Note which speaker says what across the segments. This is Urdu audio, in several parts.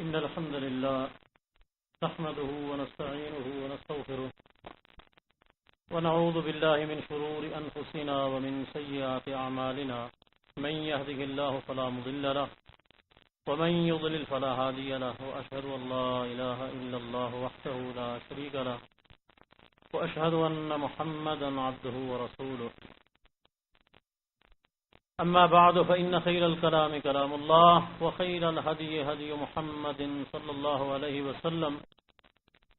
Speaker 1: إن الحمد لله نحمده ونستعينه ونستغفره ونعوذ بالله من شرور أنفسنا ومن سيئات أعمالنا من يهده الله فلا مضل له ومن يضلل فلا هادي له وأشهد أن لا إله إلا الله وحده لا شريك له وأشهد أن محمدا عبده ورسوله أما بعد فإن خير الكلام كلام الله وخير الهدي هدي محمد صلى الله عليه وسلم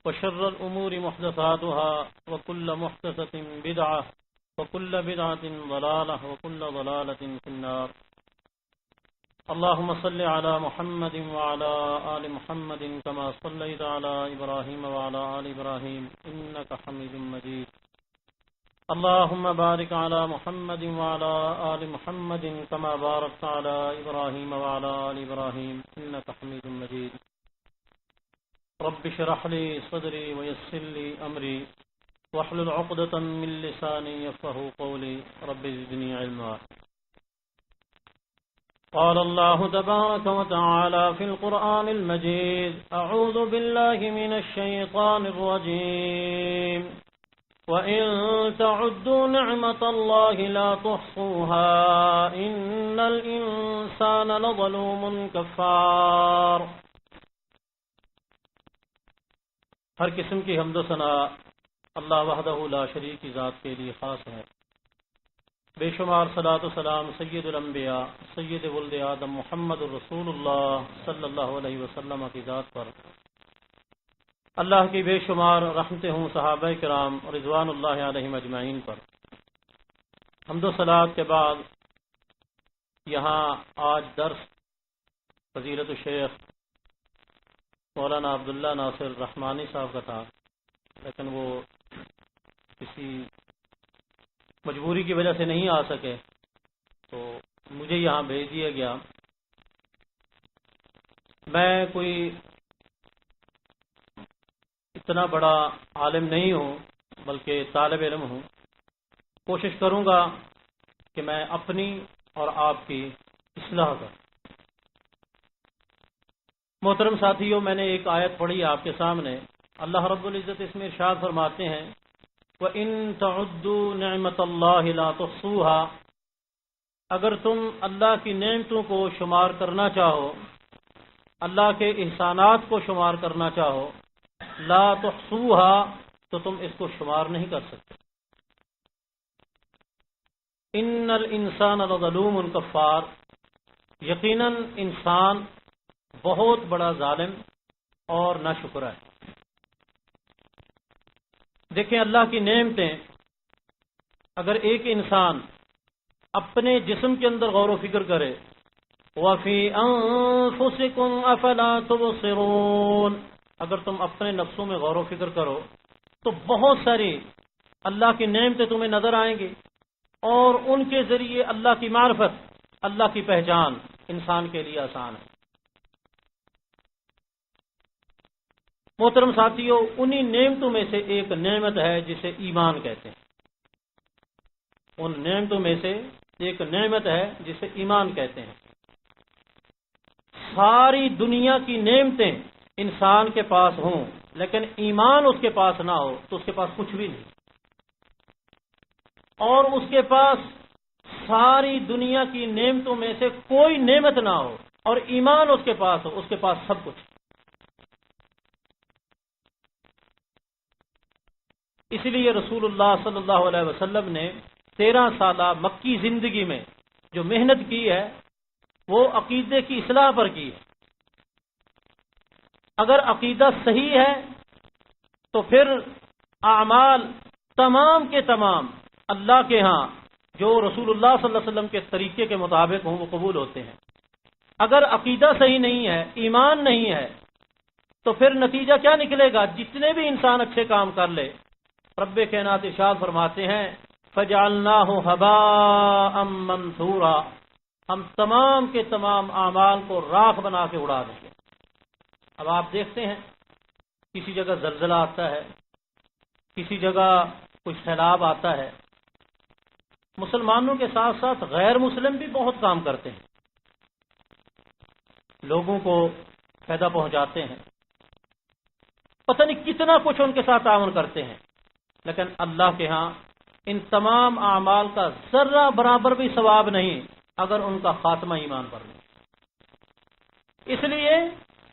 Speaker 1: وشر الأمور محدثاتها وكل محدثة بدعة وكل بدعة ضلالة وكل ضلالة في النار. اللهم صل على محمد وعلى آل محمد كما صليت على إبراهيم وعلى آل إبراهيم إنك حميد مجيد. اللهم بارك على محمد وعلى آل محمد كما باركت على إبراهيم وعلى آل إبراهيم إنك حميد مجيد. رب اشرح لي صدري ويسر لي أمري واحلل عقدة من لساني يفقهوا قولي رب زدني علما. قال الله تبارك وتعالى في القرآن المجيد: أعوذ بالله من الشيطان الرجيم وَإِن تَعُدُّوا نِعْمَةَ اللَّهِ لَا تُحْصُوهَا إِنَّ الْإِنسَانَ لَظَلُومٌ كَفَّارٌ. ہر قسم کی حمد و ثنا اللہ وحدہ لا شریک کی ذات کے لیے خاص ہے. بے شمار صلاۃ و سلام سید الانبیاء سید ولد آدم محمد الرسول اللہ صلی اللہ علیہ وسلم کی ذات پر، اللہ کی بے شمار رحمتیں ہوں صحابہ کرام رضوان اللہ علیہم اجمعین پر. حمد و صلات کے بعد یہاں آج درس فضیلت الشیخ مولانا عبداللہ ناصر رحمانی صاحب کا تھا، لیکن وہ کسی مجبوری کی وجہ سے نہیں آ سکے تو مجھے یہاں بھیج دیا گیا. میں کوئی اتنا بڑا عالم نہیں ہوں بلکہ طالب علم ہوں. کوشش کروں گا کہ میں اپنی اور آپ کی اصلاح کروں. محترم ساتھیوں، میں نے ایک آیت پڑھی آپ کے سامنے. اللہ رب العزت اس میں ارشاد فرماتے ہیں: وَإِن تَعُدُّوا نِعْمَةَ اللَّهِ لَا تُحْصُوهَا. اگر تم اللہ کی نعمتوں کو شمار کرنا چاہو، اللہ کے احسانات کو شمار کرنا چاہو، لا تحصوها تو تم اس کو شمار نہیں کر سکتے. ان الانسان لظلوم کفار. یقیناً انسان بہت بڑا ظالم اور ناشکر ہے. دیکھیں، اللہ کی نعمتیں اگر ایک انسان اپنے جسم کے اندر غور و فکر کرے، وَفِي أَنفُسِكُمْ أَفَلَا تُبْصِرُونَ، اگر تم اپنے نفسوں میں غور و فکر کرو تو بہت ساری اللہ کی نعمتیں تمہیں نظر آئیں گی، اور ان کے ذریعے اللہ کی معرفت، اللہ کی پہچان انسان کے لیے آسان ہے. محترم ساتھیوں، انہی نعمتوں میں سے ایک نعمت ہے جسے ایمان کہتے ہیں. ان نعمتوں میں سے ایک نعمت ہے جسے ایمان کہتے ہیں. ساری دنیا کی نعمتیں انسان کے پاس ہوں لیکن ایمان اس کے پاس نہ ہو تو اس کے پاس کچھ بھی نہیں. اور اس کے پاس ساری دنیا کی نعمتوں میں سے کوئی نعمت نہ ہو اور ایمان اس کے پاس ہو، اس کے پاس سب کچھ. اس لیے رسول اللہ صلی اللہ علیہ وسلم نے 13 سالہ مکی زندگی میں جو محنت کی ہے وہ عقیدے کی اصلاح پر کی ہے. اگر عقیدہ صحیح ہے تو پھر اعمال تمام کے تمام اللہ کے ہاں جو رسول اللہ صلی اللہ علیہ وسلم کے طریقے کے مطابق ہوں وہ قبول ہوتے ہیں. اگر عقیدہ صحیح نہیں ہے، ایمان نہیں ہے، تو پھر نتیجہ کیا نکلے گا؟ جتنے بھی انسان اچھے کام کر لے، رب کائنات ارشاد فرماتے ہیں فَجَعَلْنَاهُ هَبَاءً مَنْثُورًا، ہم تمام کے تمام اعمال کو راکھ بنا کے اڑا دیں گے. اب آپ دیکھتے ہیں کسی جگہ زلزلہ آتا ہے، کسی جگہ کوئی سیلاب آتا ہے، مسلمانوں کے ساتھ ساتھ غیر مسلم بھی بہت کام کرتے ہیں. لوگوں کو فائدہ پہنچاتے ہیں، پتہ نہیں کتنا کچھ ان کے ساتھ تعاون کرتے ہیں، لیکن اللہ کے ہاں ان تمام اعمال کا ذرہ برابر بھی ثواب نہیں اگر ان کا خاتمہ ایمان پر نہیں، اس لیے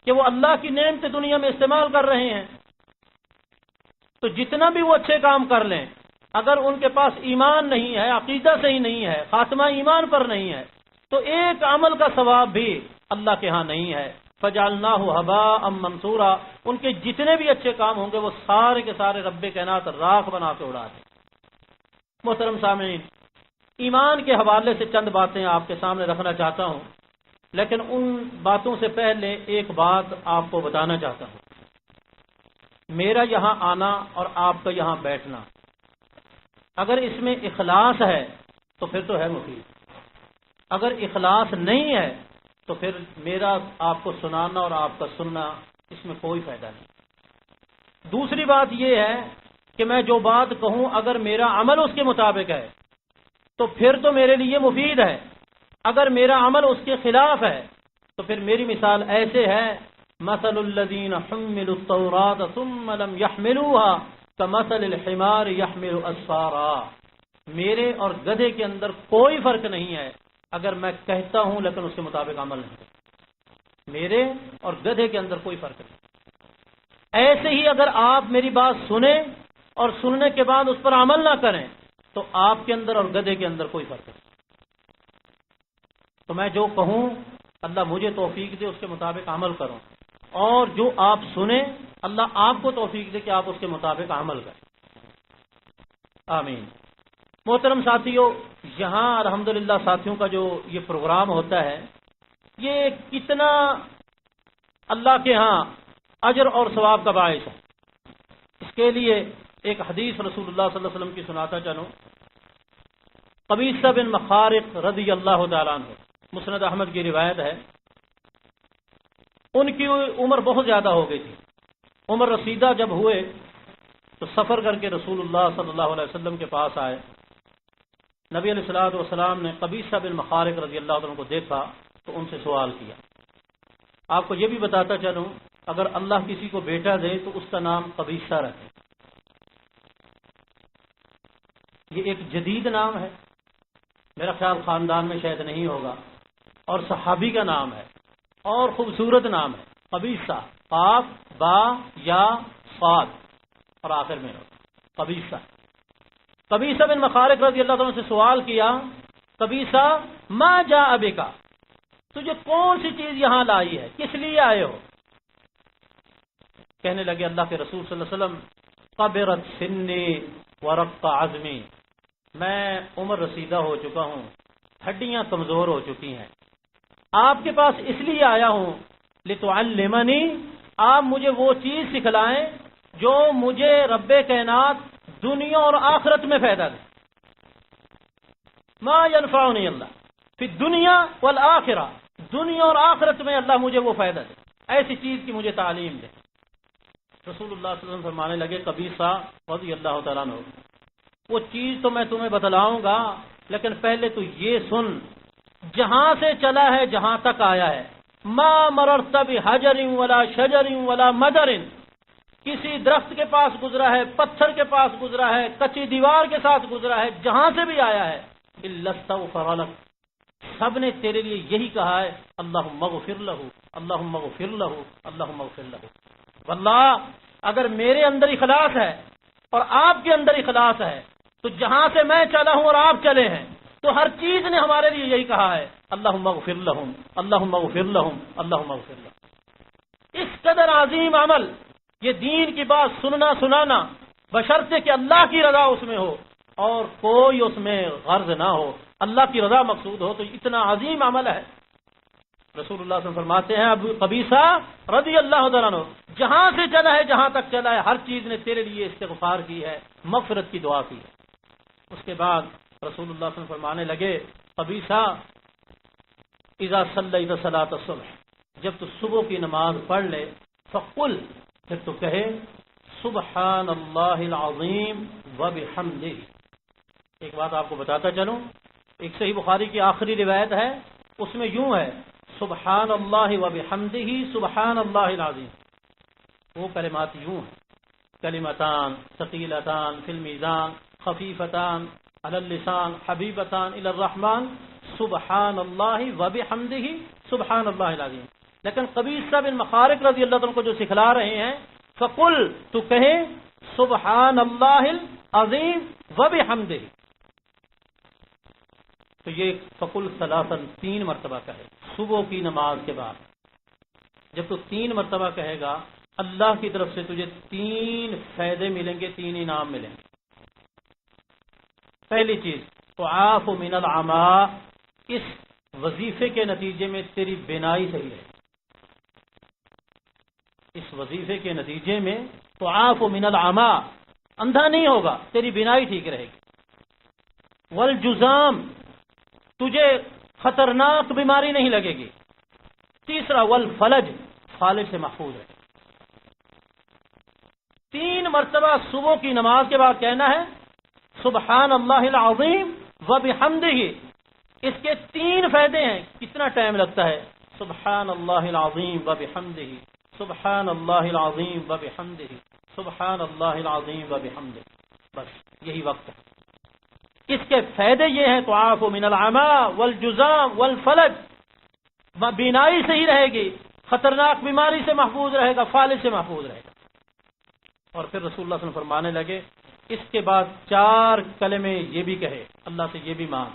Speaker 1: کہ وہ اللہ کی نعمت دنیا میں استعمال کر رہے ہیں، تو جتنا بھی وہ اچھے کام کر لیں اگر ان کے پاس ایمان نہیں ہے، عقیدہ صحیح نہیں ہے، خاتمہ ایمان پر نہیں ہے، تو ایک عمل کا ثواب بھی اللہ کے ہاں نہیں ہے۔ فجعلناہ ھباء منثورا، ان کے جتنے بھی اچھے کام ہوں گے وہ سارے کے سارے رب کائنات راکھ بنا کے اڑا دیں۔ محترم سامعین، ایمان کے حوالے سے چند باتیں آپ کے سامنے رکھنا چاہتا ہوں، لیکن ان باتوں سے پہلے ایک بات آپ کو بتانا چاہتا ہوں۔ میرا یہاں آنا اور آپ کا یہاں بیٹھنا، اگر اس میں اخلاص ہے تو پھر تو ہے مفید، اگر اخلاص نہیں ہے تو پھر میرا آپ کو سنانا اور آپ کا سننا اس میں کوئی فائدہ نہیں۔ دوسری بات یہ ہے کہ میں جو بات کہوں اگر میرا عمل اس کے مطابق ہے تو پھر تو میرے لیے مفید ہے، اگر میرا عمل اس کے خلاف ہے تو پھر میری مثال ایسے ہے، مثل الذین حملوا التوراۃ ثم لم يحملوها كمثل الحمار يحمل اسفارا، میرے اور گدھے کے اندر کوئی فرق نہیں ہے اگر میں کہتا ہوں لیکن اس کے مطابق عمل نہیں کرتا، میرے اور گدھے کے اندر کوئی فرق نہیں۔ ایسے ہی اگر آپ میری بات سنیں اور سننے کے بعد اس پر عمل نہ کریں تو آپ کے اندر اور گدھے کے اندر کوئی فرق نہیں۔ تو میں جو کہوں اللہ مجھے توفیق دے اس کے مطابق عمل کروں، اور جو آپ سنیں اللہ آپ کو توفیق دے کہ آپ اس کے مطابق عمل کریں، آمین۔ محترم ساتھیوں، یہاں الحمدللہ ساتھیوں کا جو یہ پروگرام ہوتا ہے یہ کتنا اللہ کے ہاں اجر اور ثواب کا باعث ہے، اس کے لیے ایک حدیث رسول اللہ صلی اللہ علیہ وسلم کی سناتا چلوں۔ قبیصہ بن مخارق رضی اللہ تعالیٰ عنہ، مسند احمد کی روایت ہے، ان کی عمر بہت زیادہ ہو گئی تھی، عمر رسیدہ جب ہوئے تو سفر کر کے رسول اللہ صلی اللہ علیہ وسلم کے پاس آئے۔ نبی علیہ الصلوۃ والسلام نے قبیصہ بن مخارق رضی اللہ عنہ کو دیکھا تو ان سے سوال کیا۔ آپ کو یہ بھی بتاتا چلوں اگر اللہ کسی کو بیٹا دے تو اس کا نام قبیصہ رکھے، یہ ایک جدید نام ہے، میرا خیال خاندان میں شاید نہیں ہوگا، اور صحابی کا نام ہے اور خوبصورت نام ہے قبیصہ، قاف با یا صاد اور آخر میں قبیصہ۔ قبیصہ بن مخارق رضی اللہ عنہ سے سوال کیا، قبیصہ ما جاء بک، تجھے کون سی چیز یہاں لائی ہے، کس لیے آئے ہو؟ کہنے لگے اللہ کے رسول صلی اللہ علیہ وسلم قبرت سنی ورق عظمی، میں عمر رسیدہ ہو چکا ہوں، ہڈیاں کمزور ہو چکی ہیں، آپ کے پاس اس لیے آیا ہوں لتعلمنی، آپ مجھے وہ چیز سکھلائیں جو مجھے رب کائنات دنیا اور آخرت میں فائدہ دے۔ ما ینفعنی اللہ فی الدنیا والآخرہ، دنیا اور آخرت میں اللہ مجھے وہ فائدہ دے، ایسی چیز کی مجھے تعلیم دے۔ رسول اللہ صلی اللہ علیہ وسلم فرمانے لگے قبیصہ رضی اللہ تعالیٰ عنہ، وہ چیز تو میں تمہیں بتلاؤں گا لیکن پہلے تو یہ سن، جہاں سے چلا ہے جہاں تک آیا ہے، ما مررت بحجر ولا شجر ولا مدر، کسی درخت کے پاس گزرا ہے، پتھر کے پاس گزرا ہے، کچی دیوار کے ساتھ گزرا ہے، جہاں سے بھی آیا ہے، الا استغفر لک، سب نے تیرے لیے یہی کہا ہے اللہم اغفر لہ، اللہم اغفر لہ، اللہم اغفر لہ۔ واللہ اگر میرے اندر اخلاص ہے اور آپ کے اندر اخلاص ہے تو جہاں سے میں چلا ہوں اور آپ چلے ہیں تو ہر چیز نے ہمارے لیے یہی کہا ہے اللہم اغفر لہم، اللہم اغفر لہم، اللہم اغفر لہم۔ اس قدر عظیم عمل، یہ دین کی بات سننا سنانا، بشرطے کہ اللہ کی رضا اس میں ہو اور کوئی اس میں غرض نہ ہو، اللہ کی رضا مقصود ہو، تو اتنا عظیم عمل ہے۔ رسول اللہ صلی اللہ علیہ وسلم فرماتے ہیں ابو قبیصہ رضی اللہ عنہ، جہاں سے چلا ہے جہاں تک چلا ہے ہر چیز نے تیرے لیے استغفار کی ہے، مغفرت کی دعا کی ہے۔ اس کے بعد رسول اللہ صلی اللہ علیہ وسلم فرمانے لگے قبیصہ اذا صلیت صلاۃ الصبح، جب تو صبح کی نماز پڑھ لے، فقل، پھر تو کہے سبحان اللہ العظیم وبحمدہ۔ ایک بات آپ کو بتاتا چلوں، ایک صحیح بخاری کی آخری روایت ہے، اس میں یوں ہے سبحان اللہ و بحمدہ سبحان اللہ العظیم. وہ کلمات یوں ہیں: کلمتان ثقیلتان فی المیزان خفیفتان علی اللسان حبیبتان الی الرحمن سبحان اللہ و بحمدہ سبحان اللہ العظیم. لیکن قبیصہ بن مخارق رضی اللہ عنہ کو جو سکھلا رہے ہیں، فقل، تو کہے سبحان اللہ العظیم و بحمدہ. تو یہ فقل ثلاثاً 3 مرتبہ کہے صبح کی نماز کے بعد. جب تو 3 مرتبہ کہے گا، اللہ کی طرف سے تجھے 3 فائدے ملیں گے، 3 انعام ملیں گے. پہلی چیز، تعاف من العمى، اس وظیفے کے نتیجے میں تیری بینائی صحیح رہے. اس وظیفے کے نتیجے میں تعاف من العمى، اندھا نہیں ہوگا، تیری بینائی ٹھیک رہے گی. والجزام، تجھے خطرناک بیماری نہیں لگے گی. تیسرا، والفلج، فالج سے محفوظ ہے. 3 مرتبہ صبح کی نماز کے بعد کہنا ہے سبحان اللہ العظیم و بحمدہ. اس کے 3 فائدے ہیں. کتنا ٹائم لگتا ہے؟ سبحان اللہ العظیم و بحمدہ سبحان اللہ العظیم و بحمدہ سبحان اللہ العظیم و بحمدہ. بس یہی وقت ہے. اس کے فائدے یہ ہیں: تعاف من العمى والجزام والفلج، بینائی صحیح رہے گی، خطرناک بیماری سے محفوظ رہے گا، فالج سے محفوظ رہے گا. اور پھر رسول اللہ صلی اللہ علیہ وسلم فرمانے لگے اس کے بعد 4 کلمے یہ بھی کہے، اللہ سے یہ بھی مانگ.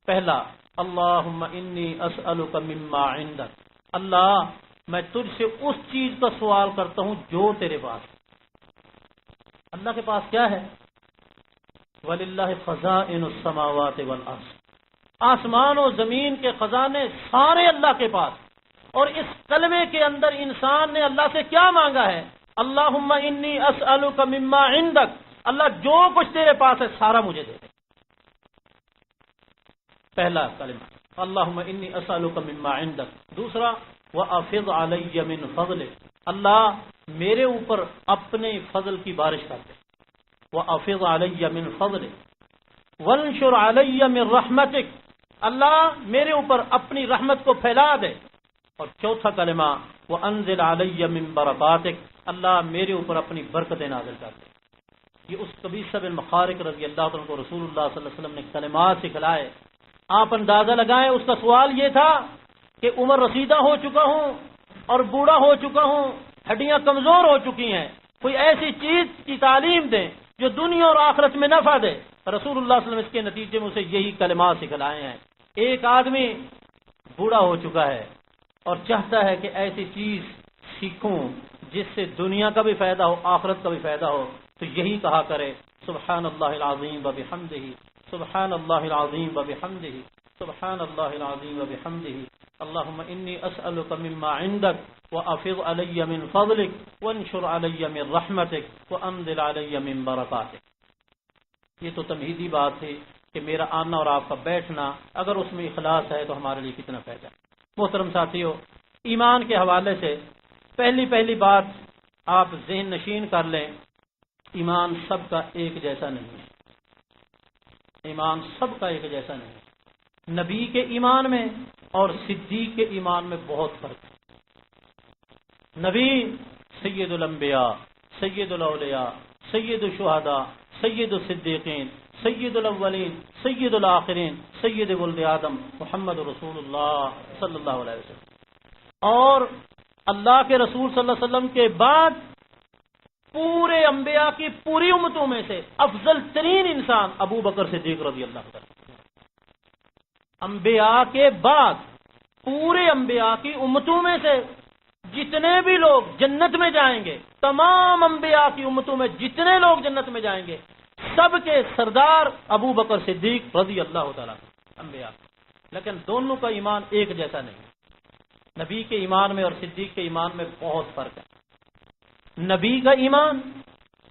Speaker 1: پہلا، اللہم انی اسألک مما عندک، اللہ میں تجھ سے اس چیز کا سوال کرتا ہوں جو تیرے پاس. اللہ کے پاس کیا ہے؟ وَلِلَّهِ خَزَائِنُ السَّمَاوَاتِ وَالْأَرْضِ، آسمان و زمین کے خزانے سارے اللہ کے پاس. اور اس کلمے کے اندر انسان نے اللہ سے کیا مانگا ہے؟ اللہم انی اسألک مما عندک، اللہ جو کچھ تیرے پاس ہے سارا مجھے دے دے. پہلا کلمہ اللہم انی اسألک مما عندک. دوسرا، وَأَفِضْ عَلَيَّ مِنْ فَضْلِكَ، اللہ میرے اوپر اپنے فضل کی بارش کر دے. وَأَفِضْ عَلَيَّ مِنْ فَضْلِكَ وَانشُرْ عَلَيَّ مِنْ رَحْمَتِكَ، اللہ میرے اوپر اپنی رحمت کو پھیلا دے. اور چوتھا کلمہ وَأَنزِلْ عَلَيَّ مِنْ بَرَكَاتِكَ، اللہ میرے اوپر اپنی برکتیں نازل کر دے. یہ اس قبیصہ بن مخارق رضی اللہ عنہ کو رسول اللہ صلی اللہ علیہ وسلم نے کلمات سکھلائے. آپ اندازہ لگائیں، اس کا سوال یہ تھا کہ عمر رسیدہ ہو چکا ہوں اور بوڑھا ہو چکا ہوں، ہڈیاں کمزور ہو چکی ہیں، کوئی ایسی چیز کی تعلیم دیں جو دنیا اور آخرت میں نفع دے. رسول اللہ صلی اللہ علیہ وسلم اس کے نتیجے میں اسے یہی کلمات سکھلائے ہیں. ایک آدمی بوڑھا ہو چکا ہے اور چاہتا ہے کہ ایسی چیز سیکھوں جس سے دنیا کا بھی فائدہ ہو، آخرت کا بھی فائدہ ہو، تو یہی کہا کرے سبحان اللہ العظیم و بحمدہ سبحان اللہ العظیم و بحمدہ سبحان اللہ العظیم و بحمدہ اللہم انی اسألک مما عندک وافض علی من فضلک وانشر علی من رحمتک وانزل علی من برکاتک. یہ تو تمہیدی بات تھی کہ میرا آنا اور آپ کا بیٹھنا اگر اس میں اخلاص ہے تو ہمارے لیے کتنا فائدہ. محترم ساتھیو، ایمان کے حوالے سے پہلی بات آپ ذہن نشین کر لیں، ایمان سب کا ایک جیسا نہیں ہے. ایمان سب کا ایک جیسا نہیں ہے. نبی کے ایمان میں اور صدیق کے ایمان میں بہت فرق ہے. نبی سید الانبیاء، سید الاولیاء، سید الشہداء، سید الصدیقین، سید الاولین، سید الآخرین، سید ولد آدم محمد رسول اللہ صلی اللہ علیہ وسلم. اور اللہ کے رسول صلی اللہ علیہ وسلم کے بعد پورے انبیاء کی پوری امتوں میں سے افضل ترین انسان ابو بکر صدیق رضی اللہ عنہ. انبیاء کے بعد پورے انبیاء کی امتوں میں سے جتنے بھی لوگ جنت میں جائیں گے، تمام انبیاء کی امتوں میں جتنے لوگ جنت میں جائیں گے، سب کے سردار ابو بکر صدیق رضی اللہ تعالیٰ انبیاء. لیکن دونوں کا ایمان ایک جیسا نہیں. نبی کے ایمان میں اور صدیق کے ایمان میں بہت فرق ہے. نبی کا ایمان،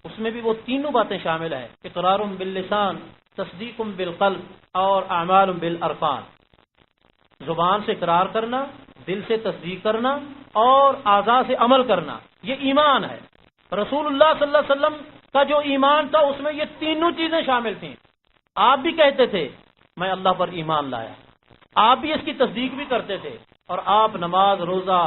Speaker 1: اس میں بھی وہ تینوں باتیں شامل ہیں: اقرار باللسان، تصدیق بالقلب اور اعمال بالارکان. زبان سے اقرار کرنا، دل سے تصدیق کرنا اور اعضاء سے عمل کرنا، یہ ایمان ہے. رسول اللہ صلی اللہ علیہ وسلم کا جو ایمان تھا اس میں یہ تینوں چیزیں شامل تھیں. آپ بھی کہتے تھے میں اللہ پر ایمان لایا، آپ بھی اس کی تصدیق بھی کرتے تھے، اور آپ نماز، روزہ،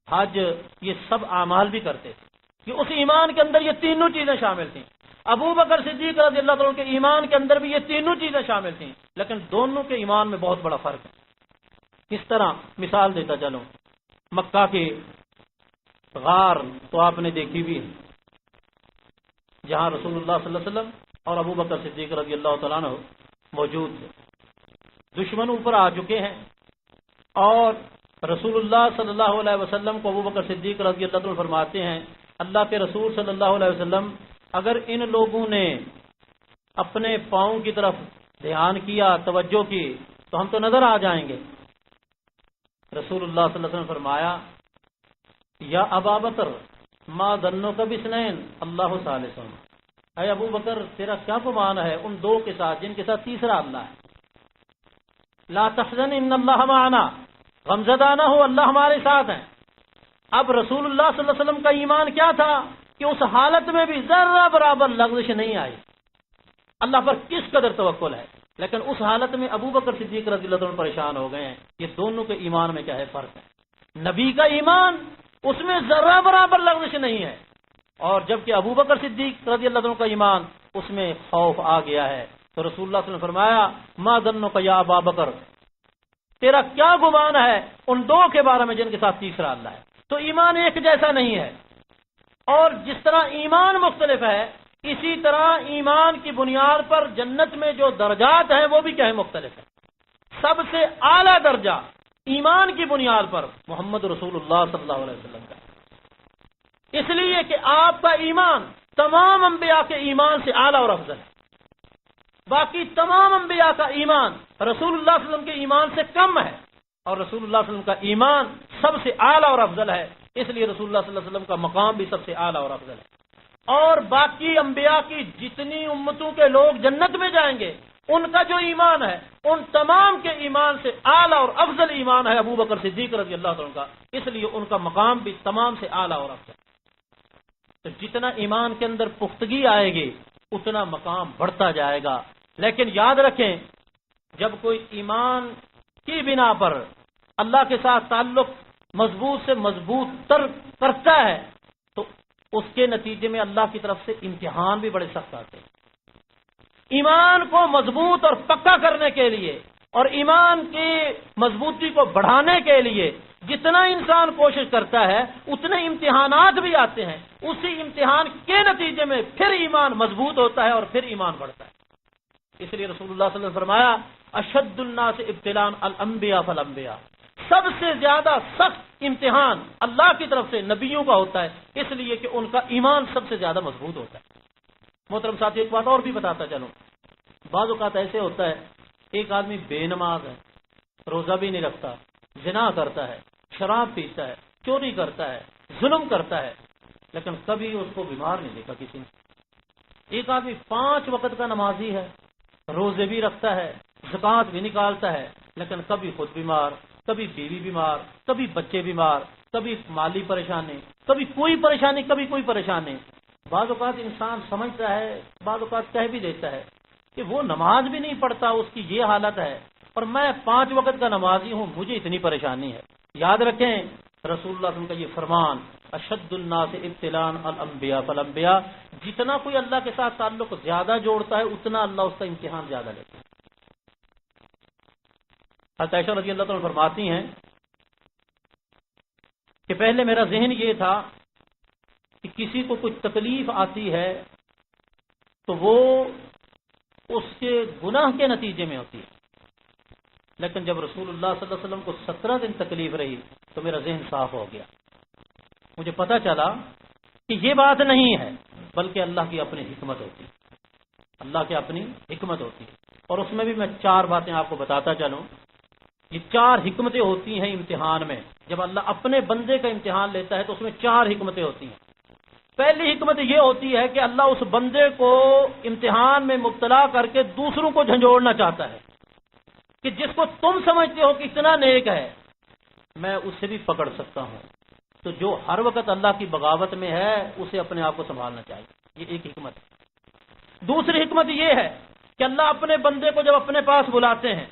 Speaker 1: حج یہ سب اعمال بھی کرتے تھے کہ اس ایمان کے اندر یہ تینوں چیزیں شامل تھیں۔ ابو بکر صدیق رضی اللہ عنہ کے ایمان کے اندر بھی یہ تینوں چیزیں شامل تھیں، لیکن دونوں کے ایمان میں بہت بڑا فرق ہے۔ کس طرح مثال دیتا چلوں، مکہ کے غار تو آپ نے دیکھی بھی ہے، جہاں رسول اللہ صلی اللہ علیہ وسلم اور ابو بکر صدیق رضی اللہ تعالیٰ عنہ موجود تھے۔ دشمن اوپر آ چکے ہیں اور رسول اللہ صلی اللہ علیہ وسلم کو ابو بکر صدیق رضی اللہ عنہ فرماتے ہیں، اللہ کے رسول صلی اللہ علیہ وسلم اگر ان لوگوں نے اپنے پاؤں کی طرف دھیان کیا، توجہ کی، تو ہم تو نظر آ جائیں گے۔ رسول اللہ صلی اللہ علیہ وسلم فرمایا، یا ابا بکر ما ظنک باثنین اللہ ثالثہم، اے ابو بکر تیرا کیا گمان ہے ان دو کے ساتھ جن کے ساتھ تیسرا اللہ ہے۔ لا تحزن ان اللہ معنا، غمزدہ نہ ہو، اللہ ہمارے ساتھ ہیں۔ اب رسول اللہ صلی اللہ علیہ وسلم کا ایمان کیا تھا کہ اس حالت میں بھی ذرہ برابر لغزش نہیں آئی، اللہ پر کس قدر توکل ہے، لیکن اس حالت میں ابو بکر صدیق رضی اللہ عنہ پریشان ہو گئے ہیں۔ یہ دونوں کے ایمان میں کیا ہے فرق ہے؟ نبی کا ایمان اس میں ذرہ برابر لغزش نہیں ہے، اور جبکہ ابو بکر صدیق رضی اللہ عنہ کا ایمان اس میں خوف آ گیا ہے۔ تو رسول اللہ صلی اللہ علیہ وسلم نے فرمایا، ما ظنک یا ابا بکر، تیرا کیا گمان ہے ان دو کے بارے میں جن کے ساتھ تیسرا اللہ ہے؟ تو ایمان ایک جیسا نہیں ہے، اور جس طرح ایمان مختلف ہے اسی طرح ایمان کی بنیاد پر جنت میں جو درجات ہیں وہ بھی کیا ہے؟ مختلف ہے۔ سب سے اعلیٰ درجہ ایمان کی بنیاد پر محمد رسول اللہ صلی اللہ علیہ وسلم کا، اس لیے کہ آپ کا ایمان تمام انبیاء کے ایمان سے اعلیٰ اور افضل ہے۔ باقی تمام انبیاء کا ایمان رسول اللہ صلی اللہ علیہ وسلم کے ایمان سے کم ہے، اور رسول اللہ صلی اللہ علیہ وسلم کا ایمان سب سے اعلیٰ اور افضل ہے، اس لیے رسول اللہ صلی اللہ علیہ وسلم کا مقام بھی سب سے اعلیٰ اور افضل ہے۔ اور باقی انبیاء کی جتنی امتوں کے لوگ جنت میں جائیں گے ان کا جو ایمان ہے ان تمام کے ایمان سے اعلیٰ اور افضل ایمان ہے ابو بکر صدیق رضی اللہ عنہ کا، اس لیے ان کا مقام بھی تمام سے اعلیٰ اور افضل۔ تو جتنا ایمان کے اندر پختگی آئے گی اتنا مقام بڑھتا جائے گا۔ لیکن یاد رکھیں، جب کوئی ایمان کی بنا پر اللہ کے ساتھ تعلق مضبوط سے مضبوط تر کرتا ہے تو اس کے نتیجے میں اللہ کی طرف سے امتحان بھی بڑے سخت آتے ہیں۔ ایمان کو مضبوط اور پکا کرنے کے لیے اور ایمان کی مضبوطی کو بڑھانے کے لیے جتنا انسان کوشش کرتا ہے اتنے امتحانات بھی آتے ہیں، اسی امتحان کے نتیجے میں پھر ایمان مضبوط ہوتا ہے اور پھر ایمان بڑھتا ہے۔ اس لیے رسول اللہ صلی اللہ علیہ وسلم نے فرمایا، اشد الناس ابتلاء الانبیاء فالانبیاء، سب سے زیادہ سخت امتحان اللہ کی طرف سے نبیوں کا ہوتا ہے، اس لیے کہ ان کا ایمان سب سے زیادہ مضبوط ہوتا ہے۔ محترم ساتھی، ایک بات اور بھی بتاتا چلوں، بعض اوقات ایسے ہوتا ہے ایک آدمی بے نماز ہے، روزہ بھی نہیں رکھتا، زنا کرتا ہے، شراب پیتا ہے، چوری کرتا ہے، ظلم کرتا ہے، لیکن کبھی اس کو بیمار نہیں دیکھا کسی نے۔ ایک آدمی 5 وقت کا نمازی ہے، روزے بھی رکھتا ہے، زکوٰۃ بھی نکالتا ہے، لیکن کبھی خود بیمار، کبھی بیوی بیمار، کبھی بچے بیمار، کبھی مالی پریشانی، کبھی کوئی پریشانی، کبھی کوئی پریشانی۔ بعض اوقات انسان سمجھتا ہے، بعض اوقات کہہ بھی دیتا ہے کہ وہ نماز بھی نہیں پڑھتا، اس کی یہ حالت ہے، اور میں 5 وقت کا نمازی ہوں، مجھے اتنی پریشانی ہے۔ یاد رکھیں رسول اللہ صلی اللہ علیہ وسلم کا یہ فرمان، اشد الناس ابتلاء الانبیاء فالانبیاء، جتنا کوئی اللہ کے ساتھ تعلق زیادہ جوڑتا ہے اتنا اللہ اس کا امتحان زیادہ لیتا ہے۔ حضرت عائشہ رضی اللہ عنہا فرماتی ہیں کہ پہلے میرا ذہن یہ تھا کہ کسی کو کچھ تکلیف آتی ہے تو وہ اس کے گناہ کے نتیجے میں ہوتی ہے، لیکن جب رسول اللہ صلی اللہ علیہ وسلم کو 17 دن تکلیف رہی تو میرا ذہن صاف ہو گیا، مجھے پتہ چلا کہ یہ بات نہیں ہے بلکہ اللہ کی اپنی حکمت ہوتی ہے، اللہ کی اپنی حکمت ہوتی ہے۔ اور اس میں بھی میں 4 باتیں آپ کو بتاتا چلوں۔ یہ 4 حکمتیں ہوتی ہیں امتحان میں، جب اللہ اپنے بندے کا امتحان لیتا ہے تو اس میں 4 حکمتیں ہوتی ہیں۔ پہلی حکمت یہ ہوتی ہے کہ اللہ اس بندے کو امتحان میں مبتلا کر کے دوسروں کو جھنجھوڑنا چاہتا ہے کہ جس کو تم سمجھتے ہو کہ اتنا نیک ہے میں اسے بھی پکڑ سکتا ہوں، تو جو ہر وقت اللہ کی بغاوت میں ہے اسے اپنے آپ کو سنبھالنا چاہیے، یہ ایک حکمت ہے۔ دوسری حکمت یہ ہے کہ اللہ اپنے بندے کو جب اپنے پاس بلاتے ہیں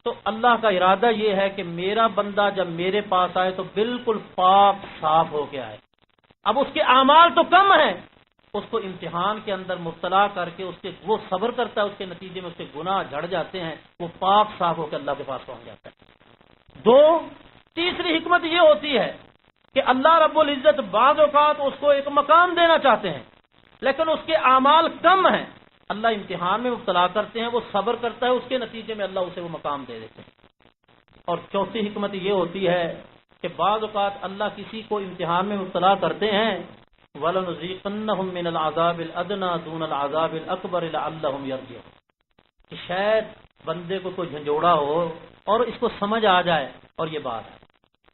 Speaker 1: تو اللہ کا ارادہ یہ ہے کہ میرا بندہ جب میرے پاس آئے تو بالکل پاک صاف ہو کے آئے. اب اس کے اعمال تو کم ہیں، اس کو امتحان کے اندر مبتلا کر کے وہ صبر کرتا ہے، اس کے نتیجے میں اس کے گناہ جھڑ جاتے ہیں، وہ پاک صاف ہو کے اللہ کے پاس پہنچ جاتا ہے. تیسری حکمت یہ ہوتی ہے کہ اللہ رب العزت بعض اوقات اس کو ایک مقام دینا چاہتے ہیں لیکن اس کے اعمال کم ہیں، اللہ امتحان میں مبتلا کرتے ہیں، وہ صبر کرتا ہے، اس کے نتیجے میں اللہ اسے وہ مقام دے دیتے ہیں. اور چوتھی حکمت یہ ہوتی ہے کہ بعض اوقات اللہ کسی کو امتحان میں مبتلا کرتے ہیں، وَلَنُذِيقَنَّهُم مِّنَ الْعَذَابِ الْأَدْنَىٰ دُونَ الْعَذَابِ الْأَكْبَرِ لَعَلَّهُمْ يَرْجِعُونَ، کہ شاید بندے کو کوئی جھنجھوڑا ہو اور اس کو سمجھ آ جائے. اور یہ بات ہے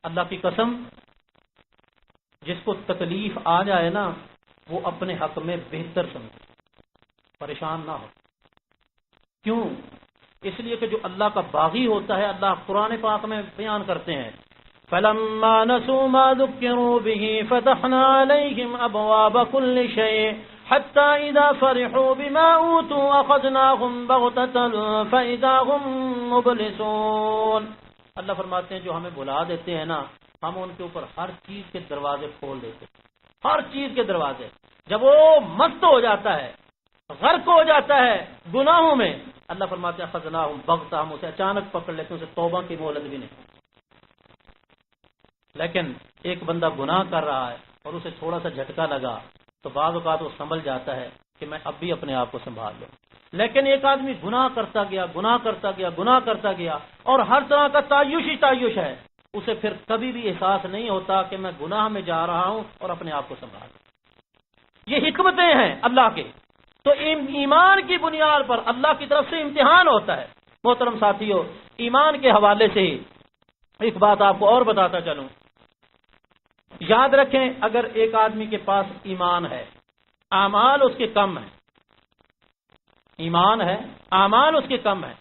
Speaker 1: اللہ کی قسم، جس کو تکلیف آ جائے نا وہ اپنے حق میں بہتر سمجھے، پریشان نہ ہو. کیوں؟ اس لیے کہ جو اللہ کا باغی ہوتا ہے، اللہ قرآن پاک میں بیان کرتے ہیں فَلَمَّا نَسُوا مَا ذُكِّرُوا بِهِ فَتَحْنَا عَلَيْهِمْ أَبْوَابَ كُلِّ شَيْءٍ حَتَّى إِذَا فَرِحُوا بِمَا أُوتُوا أَخَذْنَاهُمْ بَغْتَةً فَإِذَا هُمْ مُبْلِسُونَ. اللہ فرماتے ہیں جو ہمیں بلا دیتے ہیں نا، ہم ان کے اوپر ہر چیز کے دروازے کھول دیتے ہیں، ہر چیز کے دروازے. جب وہ مست ہو جاتا ہے، غرق ہو جاتا ہے گناہوں میں، اللہ فرماتے ہیں خزناہم بغتہ، ہم اسے اچانک پکڑ لیتے ہیں، اسے توبہ کی مہلت بھی نہیں. لیکن ایک بندہ گناہ کر رہا ہے اور اسے تھوڑا سا جھٹکا لگا تو بعض اوقات وہ سنبھل جاتا ہے کہ میں اب بھی اپنے آپ کو سنبھال لوں. لیکن ایک آدمی گناہ کرتا گیا اور ہر طرح کا تعیش ہے، اسے پھر کبھی بھی احساس نہیں ہوتا کہ میں گناہ میں جا رہا ہوں اور اپنے آپ کو سنبھال لوں. یہ حکمتیں ہیں اللہ کے. تو ایمان کی بنیاد پر اللہ کی طرف سے امتحان ہوتا ہے. محترم ساتھیو، ایمان کے حوالے سے ایک بات آپ کو اور بتاتا چلوں. یاد رکھیں اگر ایک آدمی کے پاس ایمان ہے، اعمال اس کے کم ہیں، ایمان ہے اعمال اس کے کم ہیں،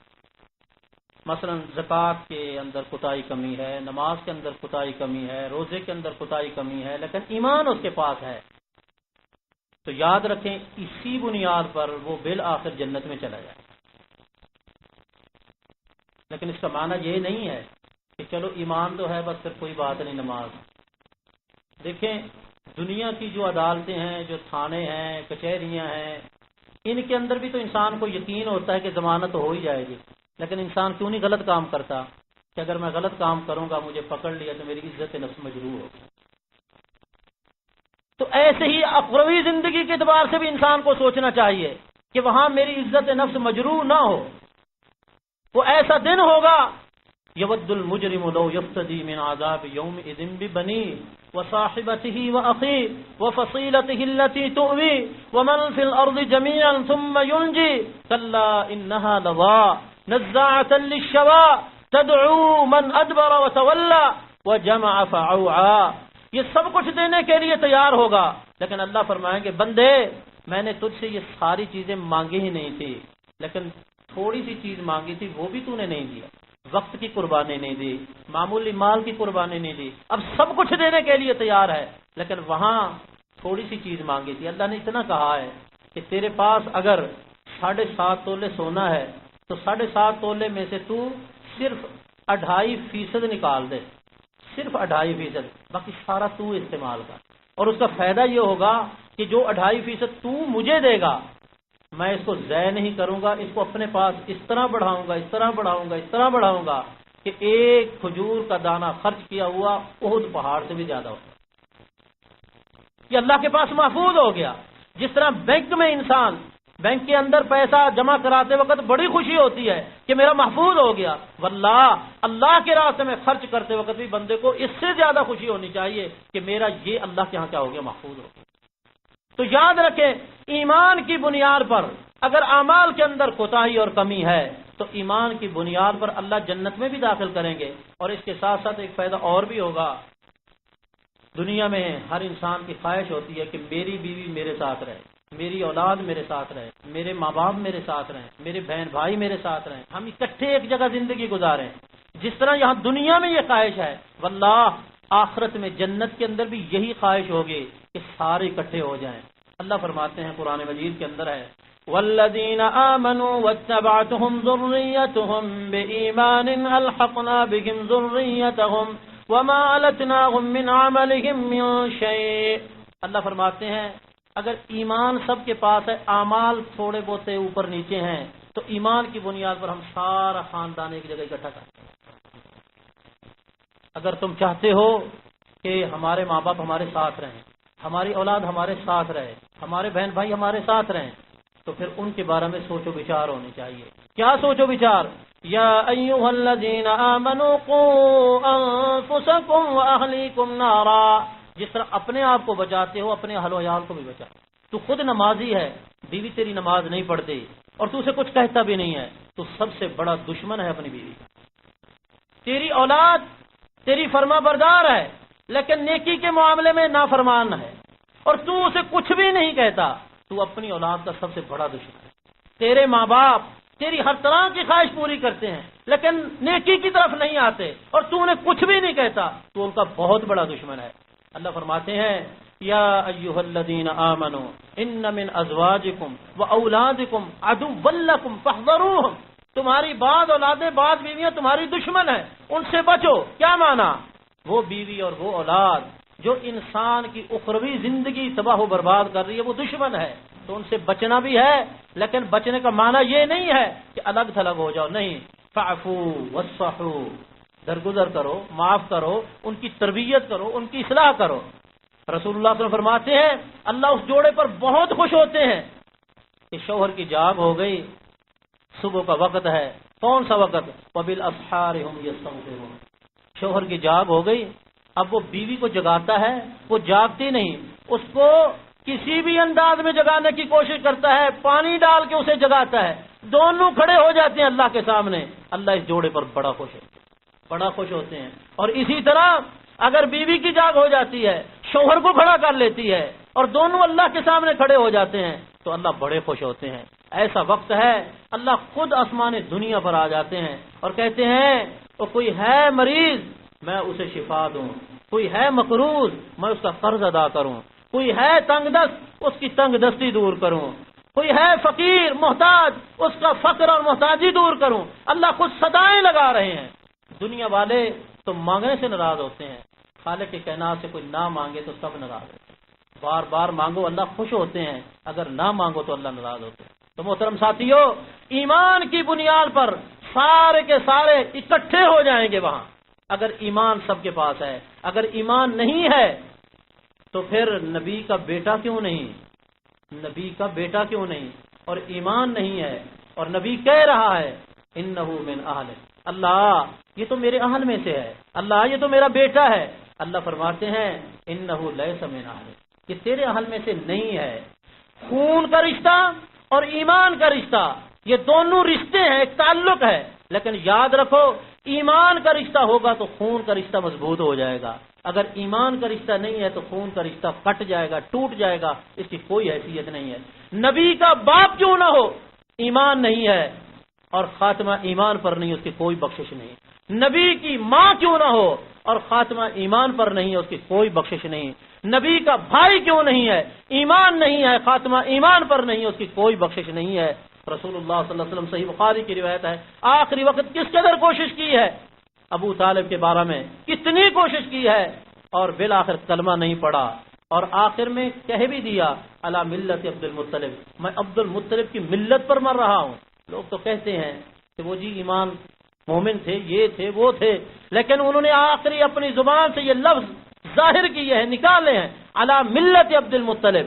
Speaker 1: مثلا زکوٰۃ کے اندر کوتاہی کمی ہے، نماز کے اندر کوتاہی کمی ہے، روزے کے اندر کوتاہی کمی ہے، لیکن ایمان اس کے پاس ہے، تو یاد رکھیں اسی بنیاد پر وہ بالآخر جنت میں چلا جائے. لیکن اس کا معنی یہ نہیں ہے کہ چلو ایمان تو ہے بس پھر کوئی بات نہیں نماز. دیکھیں دنیا کی جو عدالتیں ہیں، جو تھانے ہیں، کچہریاں ہیں، ان کے اندر بھی تو انسان کو یقین ہوتا ہے کہ ضمانت ہو ہی جائے گی، لیکن انسان کیوں نہیں غلط کام کرتا کہ اگر میں غلط کام کروں گا مجھے پکڑ لیا تو میری عزت نفس مجروح ہوگی. تو ایسے ہی اخروی زندگی کے اعتبار سے بھی انسان کو سوچنا چاہیے کہ وہاں میری عزت نفس مجروح نہ ہو. وہ ایسا دن ہوگا یود المجرم لو یفتدی من عذاب یومئذ ببنیہ وصاحبته واخیہ وفصیلته التي تؤویہ ومن فی الارض جميعا ثم ينجی کلا انها لظى نزاعة للشوى تدعو من ادبر وتولى وجمع فعوعا. یہ سب کچھ دینے کے لیے تیار ہوگا، لیکن اللہ فرمائیں گے بندے میں نے تجھ سے یہ ساری چیزیں مانگی ہی نہیں تھی، لیکن تھوڑی سی چیز مانگی تھی وہ بھی تو نے نہیں دیا، وقت کی قربانی نہیں دی، معمولی مال کی قربانی نہیں دی. اب سب کچھ دینے کے لیے تیار ہے لیکن وہاں تھوڑی سی چیز مانگی تھی. اللہ نے اتنا کہا ہے کہ تیرے پاس اگر 7.5 تولے سونا ہے تو 7.5 تولے میں سے تو صرف 2.5% نکال دے، صرف 2.5%، باقی سارا تو استعمال کر. اور اس کا فائدہ یہ ہوگا کہ جو 2.5% تو مجھے دے گا میں اس کو ضائع نہیں کروں گا، اس کو اپنے پاس اس طرح بڑھاؤں گا کہ ایک کھجور کا دانہ خرچ کیا ہوا احد پہاڑ سے بھی زیادہ ہوگا. یہ اللہ کے پاس محفوظ ہو گیا. جس طرح بینک میں انسان بینک کے اندر پیسہ جمع کراتے وقت بڑی خوشی ہوتی ہے کہ میرا محفوظ ہو گیا، واللہ اللہ کے راستے میں خرچ کرتے وقت بھی بندے کو اس سے زیادہ خوشی ہونی چاہیے کہ میرا یہ اللہ کے ہاں کیا ہو گیا، محفوظ ہو گیا. تو یاد رکھیں ایمان کی بنیاد پر اگر اعمال کے اندر کوتاہی اور کمی ہے تو ایمان کی بنیاد پر اللہ جنت میں بھی داخل کریں گے. اور اس کے ساتھ ساتھ ایک فائدہ اور بھی ہوگا. دنیا میں ہر انسان کی خواہش ہوتی ہے کہ میری بیوی میرے ساتھ رہے، میری اولاد میرے ساتھ رہے، میرے ماں باپ میرے ساتھ رہیں، میرے بہن بھائی میرے ساتھ رہیں، ہم اکٹھے ایک جگہ زندگی گزاریں. جس طرح یہاں دنیا میں یہ خواہش ہے، واللہ آخرت میں جنت کے اندر بھی یہی خواہش ہوگی کہ سارے اکٹھے ہو جائیں. اللہ فرماتے ہیں قرآن مجید کے اندر ہے والذین آمنوا واتبعتهم ذریتهم بإیمان الحقنا بهم ذریتهم وما علتناهم من عملهم من شیء۔ اللہ فرماتے ہیں اگر ایمان سب کے پاس ہے، اعمال تھوڑے بہت اوپر نیچے ہیں، تو ایمان کی بنیاد پر ہم سارا خاندان ایک جگہ اکٹھا کرتے ہیں۔ اگر تم چاہتے ہو کہ ہمارے ماں باپ ہمارے ساتھ رہیں، ہماری اولاد ہمارے ساتھ رہے، ہمارے بہن بھائی ہمارے ساتھ رہیں، تو پھر ان کے بارے میں سوچ و بچار ہونی چاہیے۔ کیا سوچ و بچار؟ یا ایھا الذین آمنوا قوا انفسکم واہلیکم نارا، جس طرح اپنے آپ کو بچاتے ہو اپنے اہل و عیال کو بھی بچا۔ تو خود نمازی ہے، بیوی تیری نماز نہیں پڑھتی اور تو اسے کچھ کہتا بھی نہیں ہے، تو سب سے بڑا دشمن ہے اپنی بیوی۔ تیری اولاد تیری فرما بردار ہے لیکن نیکی کے معاملے میں نافرمان ہے اور تو اسے کچھ بھی نہیں کہتا، تو اپنی اولاد کا سب سے بڑا دشمن ہے۔ تیرے ماں باپ تیری ہر طرح کی خواہش پوری کرتے ہیں لیکن نیکی کی طرف نہیں آتے اور تو انہیں کچھ بھی نہیں کہتا، تو ان کا بہت بڑا دشمن ہے۔ اللہ فرماتے ہیں یا ایھا الذین آمنوا ان من ازواجکم واولادکم عدوا لکم فاحذروہم، تمہاری بعض اولادیں بعض بیویاں تمہاری دشمن ہیں، ان سے بچو۔ کیا معنی؟ وہ بیوی اور وہ اولاد جو انسان کی اخروی زندگی تباہ و برباد کر رہی ہے وہ دشمن ہے، تو ان سے بچنا بھی ہے، لیکن بچنے کا معنی یہ نہیں ہے کہ الگ تھلگ ہو جاؤ، نہیں، فاعفو واصفحوا، درگزر کرو، معاف کرو، ان کی تربیت کرو، ان کی اصلاح کرو۔ رسول اللہ صلی اللہ علیہ وسلم فرماتے ہیں اللہ اس جوڑے پر بہت خوش ہوتے ہیں کہ شوہر کی جاگ ہو گئی، صبح کا وقت ہے، کون سا وقت؟ وبالاسحار هم يستغفرون، شوہر کی جاگ ہو گئی، اب وہ بیوی کو جگاتا ہے، وہ جاگتی نہیں، اس کو کسی بھی انداز میں جگانے کی کوشش کرتا ہے، پانی ڈال کے اسے جگاتا ہے، دونوں کھڑے ہو جاتے ہیں اللہ کے سامنے، اللہ اس جوڑے پر بڑا خوش ہے، بڑا خوش ہوتے ہیں۔ اور اسی طرح اگر بیوی کی جاگ ہو جاتی ہے، شوہر کو کھڑا کر لیتی ہے اور دونوں اللہ کے سامنے کھڑے ہو جاتے ہیں، تو اللہ بڑے خوش ہوتے ہیں۔ ایسا وقت ہے اللہ خود آسمان دنیا پر آ جاتے ہیں اور کہتے ہیں تو کوئی ہے مریض میں اسے شفا دوں، کوئی ہے مقروض میں اس کا قرض ادا کروں، کوئی ہے تنگ دست اس کی تنگ دستی دور کروں، کوئی ہے فقیر محتاج اس کا فقر اور محتاجی دور کروں۔ اللہ خود صدائیں لگا رہے ہیں۔ دنیا والے تو مانگنے سے ناراض ہوتے ہیں، خالق کے کائنات سے کوئی نہ مانگے تو سب ناراض ہوتے ہیں۔ بار بار مانگو اللہ خوش ہوتے ہیں، اگر نہ مانگو تو اللہ ناراض ہوتے ہیں۔ تو محترم ساتھیو، ایمان کی بنیاد پر سارے کے سارے اکٹھے ہو جائیں گے وہاں۔ اگر ایمان سب کے پاس ہے، اگر ایمان نہیں ہے تو پھر نبی کا بیٹا کیوں نہیں، نبی کا بیٹا کیوں نہیں، اور ایمان نہیں ہے اور نبی کہہ رہا ہے انہ من اہل، اللہ یہ تو میرے اہل میں سے ہے، اللہ یہ تو میرا بیٹا ہے۔ اللہ فرماتے ہیں انہ لیس من اہل، یہ تیرے اہل میں سے نہیں ہے۔ خون کا رشتہ اور ایمان کا رشتہ یہ دونوں رشتے ہیں، ایک تعلق ہے، لیکن یاد رکھو ایمان کا رشتہ ہوگا تو خون کا رشتہ مضبوط ہو جائے گا، اگر ایمان کا رشتہ نہیں ہے تو خون کا رشتہ کٹ جائے گا، ٹوٹ جائے گا، اس کی کوئی حیثیت نہیں ہے۔ نبی کا باپ کیوں نہ ہو، ایمان نہیں ہے اور خاتمہ ایمان پر نہیں، اس کی کوئی بخشش نہیں۔ نبی کی ماں کیوں نہ ہو اور خاتمہ ایمان پر نہیں ہے، اس کی کوئی بخشش نہیں۔ نبی کا بھائی کیوں نہیں ہے، ایمان نہیں ہے، خاتمہ ایمان پر نہیں ہے، اس کی کوئی بخشش نہیں ہے۔ رسول اللہ صلی اللہ علیہ وسلم صحیح بخاری کی روایت ہے، آخری وقت کس قدر کوشش کی ہے ابو طالب کے بارے میں، کتنی کوشش کی ہے اور بالآخر کلمہ نہیں پڑا، اور آخر میں کہہ بھی دیا علی ملت عبد المطلب، میں عبد المطلب کی ملت پر مر رہا ہوں۔ لوگ تو کہتے ہیں کہ وہ جی ایمان مومن تھے، یہ تھے وہ تھے، لیکن انہوں نے آخری اپنی زبان سے یہ لفظ ظاہر کیے ہیں، نکالے ہیں علی ملت عبد المطلب۔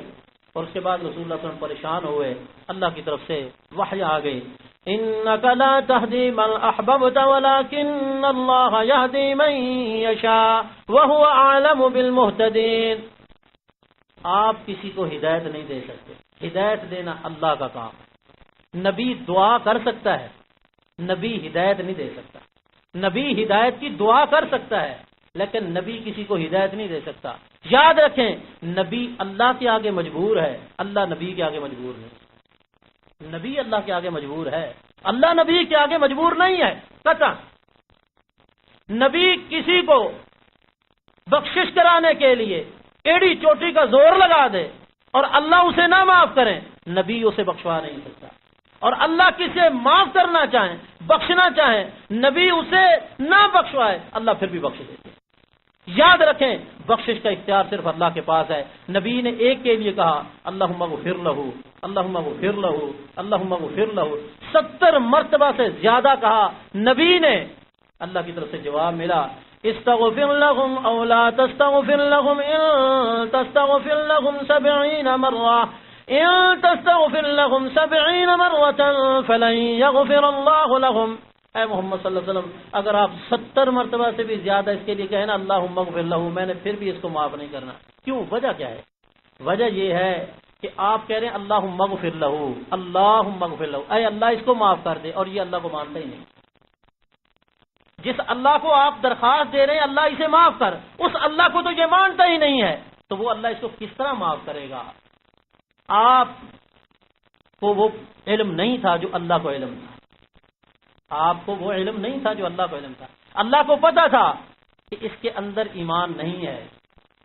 Speaker 1: اور اس کے بعد رسول اللہ صلی اللہ علیہ وسلم پریشان ہوئے، اللہ کی طرف سے وحی آ گئی، انک لا تہدی من احببت ولکن اللہ یہدی من یشاء وہو اعلم بالمہتدین۔ آپ کسی کو ہدایت نہیں دے سکتے، ہدایت دینا اللہ کا کام ہے۔ نبی دعا کر سکتا ہے، نبی ہدایت نہیں دے سکتا۔ نبی ہدایت کی دعا کر سکتا ہے لیکن نبی کسی کو ہدایت نہیں دے سکتا۔ یاد رکھیں نبی اللہ کے آگے مجبور ہے، اللہ نبی کے آگے مجبور نہیں۔ نبی اللہ کے آگے مجبور ہے، اللہ نبی کے آگے مجبور نہیں ہے قطعا۔ نبی کسی کو بخشش کرانے کے لیے ایڑی چوٹی کا زور لگا دے اور اللہ اسے نہ معاف کریں، نبی اسے بخشوا نہیں سکتا، اور اللہ کسے معاف کرنا چاہیں، بخشنا چاہیں، نبی اسے نہ بخشوائے، اللہ پھر بھی بخش دیتے ہیں۔ یاد رکھیں بخشش کا اختیار صرف اللہ کے پاس ہے۔ نبی نے ایک کے لیے کہا اللہم اغفر لہ، اللہم اغفر لہ، اللہم اغفر لہ، 70 مرتبہ سے زیادہ کہا نبی نے، اللہ کی طرف سے جواب ملا استغفر لهم او لا تستغفر لهم ان تستغفر لهم 70 مرة ان تستغفر لهم 70 مرة فلن يغفر الله لهم۔ اے محمد صلی اللہ علیہ وسلم اگر آپ 70 مرتبہ سے بھی زیادہ اس کے لیے کہیں نا اللہم اغفر لہ، میں نے پھر بھی اس کو معاف نہیں کرنا۔ کیوں؟ وجہ کیا ہے؟ وجہ یہ ہے کہ آپ کہہ رہے ہیں اللہم اغفر لہ، اللہم اغفر لہ، اے اللہ اس کو معاف کر دے، اور یہ اللہ کو مانتا ہی نہیں۔ جس اللہ کو آپ درخواست دے رہے ہیں اللہ اسے معاف کر، اس اللہ کو تو یہ مانتا ہی نہیں ہے، تو وہ اللہ اس کو کس طرح معاف کرے گا؟ آپ کو وہ علم نہیں تھا جو اللہ کو علم تھا، آپ کو وہ علم نہیں تھا جو اللہ کو علم تھا۔ اللہ کو پتا تھا کہ اس کے اندر ایمان نہیں ہے،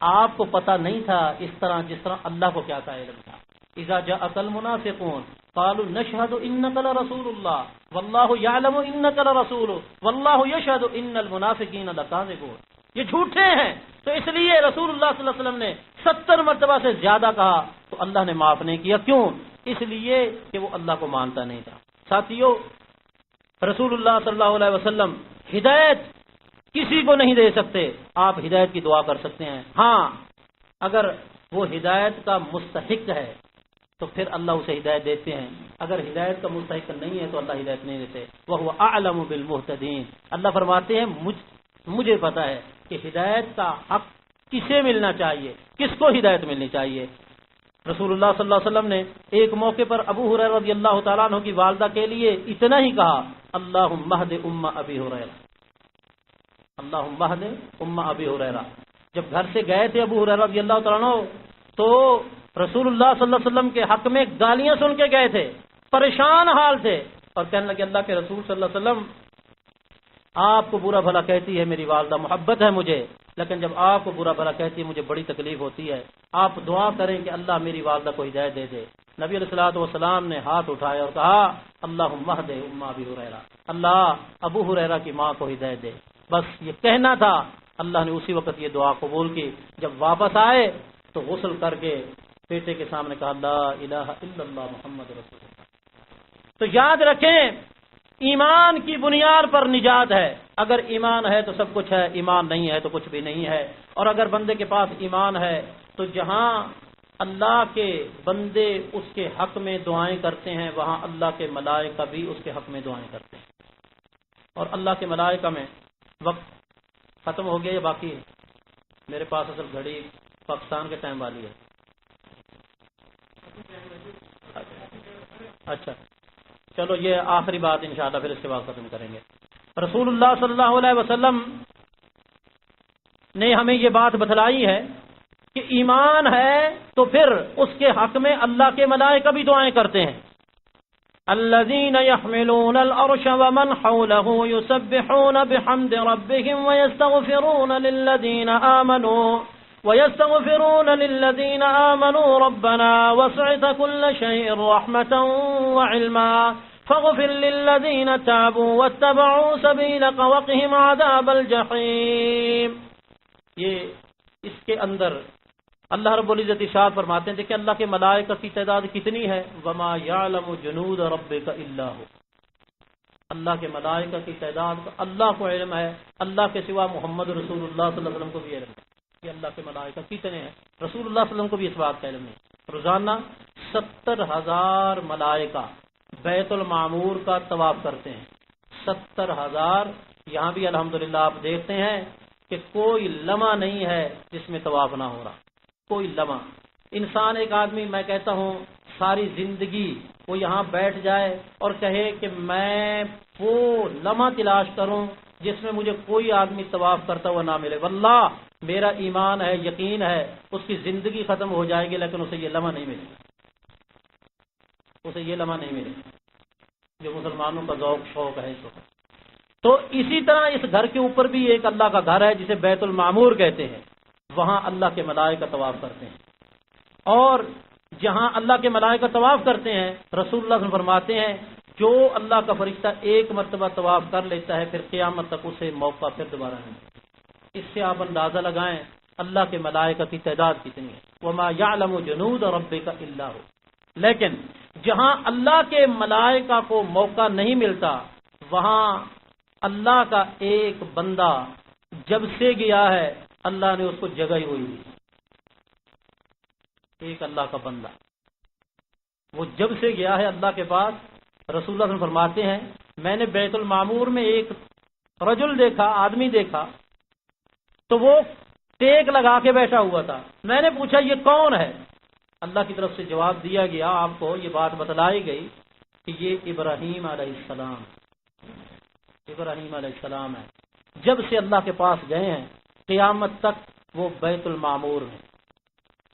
Speaker 1: آپ کو پتا نہیں تھا اس طرح جس طرح اللہ کو کیا کا علم تھا۔ اذا جاءك المنافقون قالوا نشهد انك لرسول الله والله يعلم انك لرسول والله يشهد ان المنافقين لكاذبون، یہ جھوٹے ہیں، تو اس لیے رسول اللہ صلی اللہ علیہ وسلم نے 70 مرتبہ سے زیادہ کہا تو اللہ نے معاف نہیں کیا۔ کیوں؟ اس لیے کہ وہ اللہ کو مانتا نہیں تھا۔ ساتھیو، رسول اللہ صلی اللہ علیہ وسلم ہدایت کسی کو نہیں دے سکتے، آپ ہدایت کی دعا کر سکتے ہیں۔ ہاں، اگر وہ ہدایت کا مستحق ہے تو پھر اللہ اسے ہدایت دیتے ہیں، اگر ہدایت کا مستحق نہیں ہے تو اللہ ہدایت نہیں دیتے۔ وَهُوَ أَعْلَمُ بِالْمُهْتَدِينَ، اللہ فرماتے ہیں مجھے پتا ہے کہ ہدایت کا حق کسے ملنا چاہیے، کس کو ہدایت ملنی چاہیے۔ رسول اللہ صلی اللہ علیہ وسلم نے ایک موقع پر ابو ہریرہ رضی اللہ تعالیٰ عنہ کی والدہ کے لیے اتنا ہی کہا اللہم اہد ام ابی ہریرہ، اللہم اہد ام ابی ہریرہ۔ جب گھر سے گئے تھے ابو ہریرہ رضی اللہ تعالیٰ عنہ تو رسول اللہ صلی اللہ علیہ وسلم کے حق میں گالیاں سن کے گئے تھے، پریشان حال تھے، اور کہنے لگے اللہ کے رسول صلی اللہ علیہ وسلم آپ کو برا بھلا کہتی ہے میری والدہ، محبت ہے مجھے، لیکن جب آپ کو برا بھلا کہتی ہے مجھے بڑی تکلیف ہوتی ہے، آپ دعا کریں کہ اللہ میری والدہ کو ہدایت دے دے۔ نبی علیہ الصلوۃ والسلام نے ہاتھ اٹھایا اور کہا اللہم اہد ام ابی ہریرہ، اللہ ابو ہریرہ کی ماں کو ہدایت دے۔ بس یہ کہنا تھا، اللہ نے اسی وقت یہ دعا قبول کی۔ جب واپس آئے تو غسل کر کے بیٹے کے سامنے کہا لا الہ الا اللہ محمد رسول اللہ۔ تو یاد رکھیں ایمان کی بنیاد پر نجات ہے، اگر ایمان ہے تو سب کچھ ہے، ایمان نہیں ہے تو کچھ بھی نہیں ہے۔ اور اگر بندے کے پاس ایمان ہے تو جہاں اللہ کے بندے اس کے حق میں دعائیں کرتے ہیں وہاں اللہ کے ملائکہ بھی اس کے حق میں دعائیں کرتے ہیں۔ اور اللہ کے ملائکہ میں وقت ختم ہو گیا یا باقی ہے؟ میرے پاس اصل گھڑی پاکستان کے ٹائم والی ہے۔ اچھا چلو یہ آخری بات انشاءاللہ، پھر اس کے بعد ختم کریں گے۔ رسول اللہ صلی اللہ علیہ وسلم نے ہمیں یہ بات بتلائی ہے کہ ایمان ہے تو پھر اس کے حق میں اللہ کے ملائکہ بھی دعائیں کرتے ہیں۔ الذين يحملون العرش ومن حوله يسبحون بحمد ربهم ويستغفرون للذين آمنوا ربنا وسعت كل شيء رحمة وعلما فاغفر للذين تابوا واتبعوا سبيلك وقهم عذاب الجحيم۔ یہ اس کے اندر اللہ رب العزت ارشاد فرماتے ہیں دیکھیں اللہ کے ملائکہ کی تعداد کتنی ہے، وما يعلم جنود ربك الا هو، اللہ کے ملائکہ کی تعداد اللہ کو علم ہے، اللہ کے سوا محمد رسول اللہ صلی اللہ علیہ وسلم کو بھی علم ہے کہ اللہ کے ملائکہ کتنے ہیں، رسول اللہ صلی اللہ علیہ وسلم کو بھی اس بات کا علم ہے۔ روزانہ 70,000 ملائکہ بیت المعمور کا طواف کرتے ہیں، 70,000۔ یہاں بھی الحمدللہ آپ دیکھتے ہیں کہ کوئی لمحہ نہیں ہے جس میں طواف نہ ہو رہا، کوئی لمحہ۔ انسان ایک آدمی، میں کہتا ہوں ساری زندگی وہ یہاں بیٹھ جائے اور کہے کہ میں وہ لمحہ تلاش کروں جس میں مجھے کوئی آدمی طواف کرتا ہوا نہ ملے، واللہ میرا ایمان ہے، یقین ہے، اس کی زندگی ختم ہو جائے گی لیکن اسے یہ لمحہ نہیں ملے گا، اسے یہ لمحہ نہیں ملے گا جو مسلمانوں کا ذوق شوق ہے اس وقت۔ تو اسی طرح اس گھر کے اوپر بھی ایک اللہ کا گھر ہے جسے بیت المعمور کہتے ہیں، وہاں اللہ کے ملائکہ طواف کرتے ہیں۔ اور جہاں اللہ کے ملائکہ طواف کرتے ہیں، رسول اللہ صلی اللہ علیہ وسلم فرماتے ہیں جو اللہ کا فرشتہ ایک مرتبہ طواف کر لیتا ہے پھر قیامت تک اسے موقع پھر دوبارہ نہیں ملتا۔ اس سے آپ اندازہ لگائیں اللہ کے ملائکہ کی تعداد کتنی ہے۔ وما یعلم جنود ربک الا هو۔ لیکن جہاں اللہ کے ملائکہ کو موقع نہیں ملتا وہاں اللہ کا ایک بندہ جب سے گیا ہے اللہ نے اس کو جگہ ہی ہوئی، ایک اللہ کا بندہ وہ جب سے گیا ہے اللہ کے پاس، رسول اللہ صلی اللہ علیہ وسلم فرماتے ہیں میں نے بیت المعمور میں ایک رجل دیکھا، آدمی دیکھا، تو وہ ٹیک لگا کے بیٹھا ہوا تھا۔ میں نے پوچھا یہ کون ہے؟ اللہ کی طرف سے جواب دیا گیا، آپ کو یہ بات بتلائی گئی کہ یہ ابراہیم علیہ السلام، ابراہیم علیہ السلام ہے۔ جب سے اللہ کے پاس گئے ہیں قیامت تک وہ بیت المعمور میں،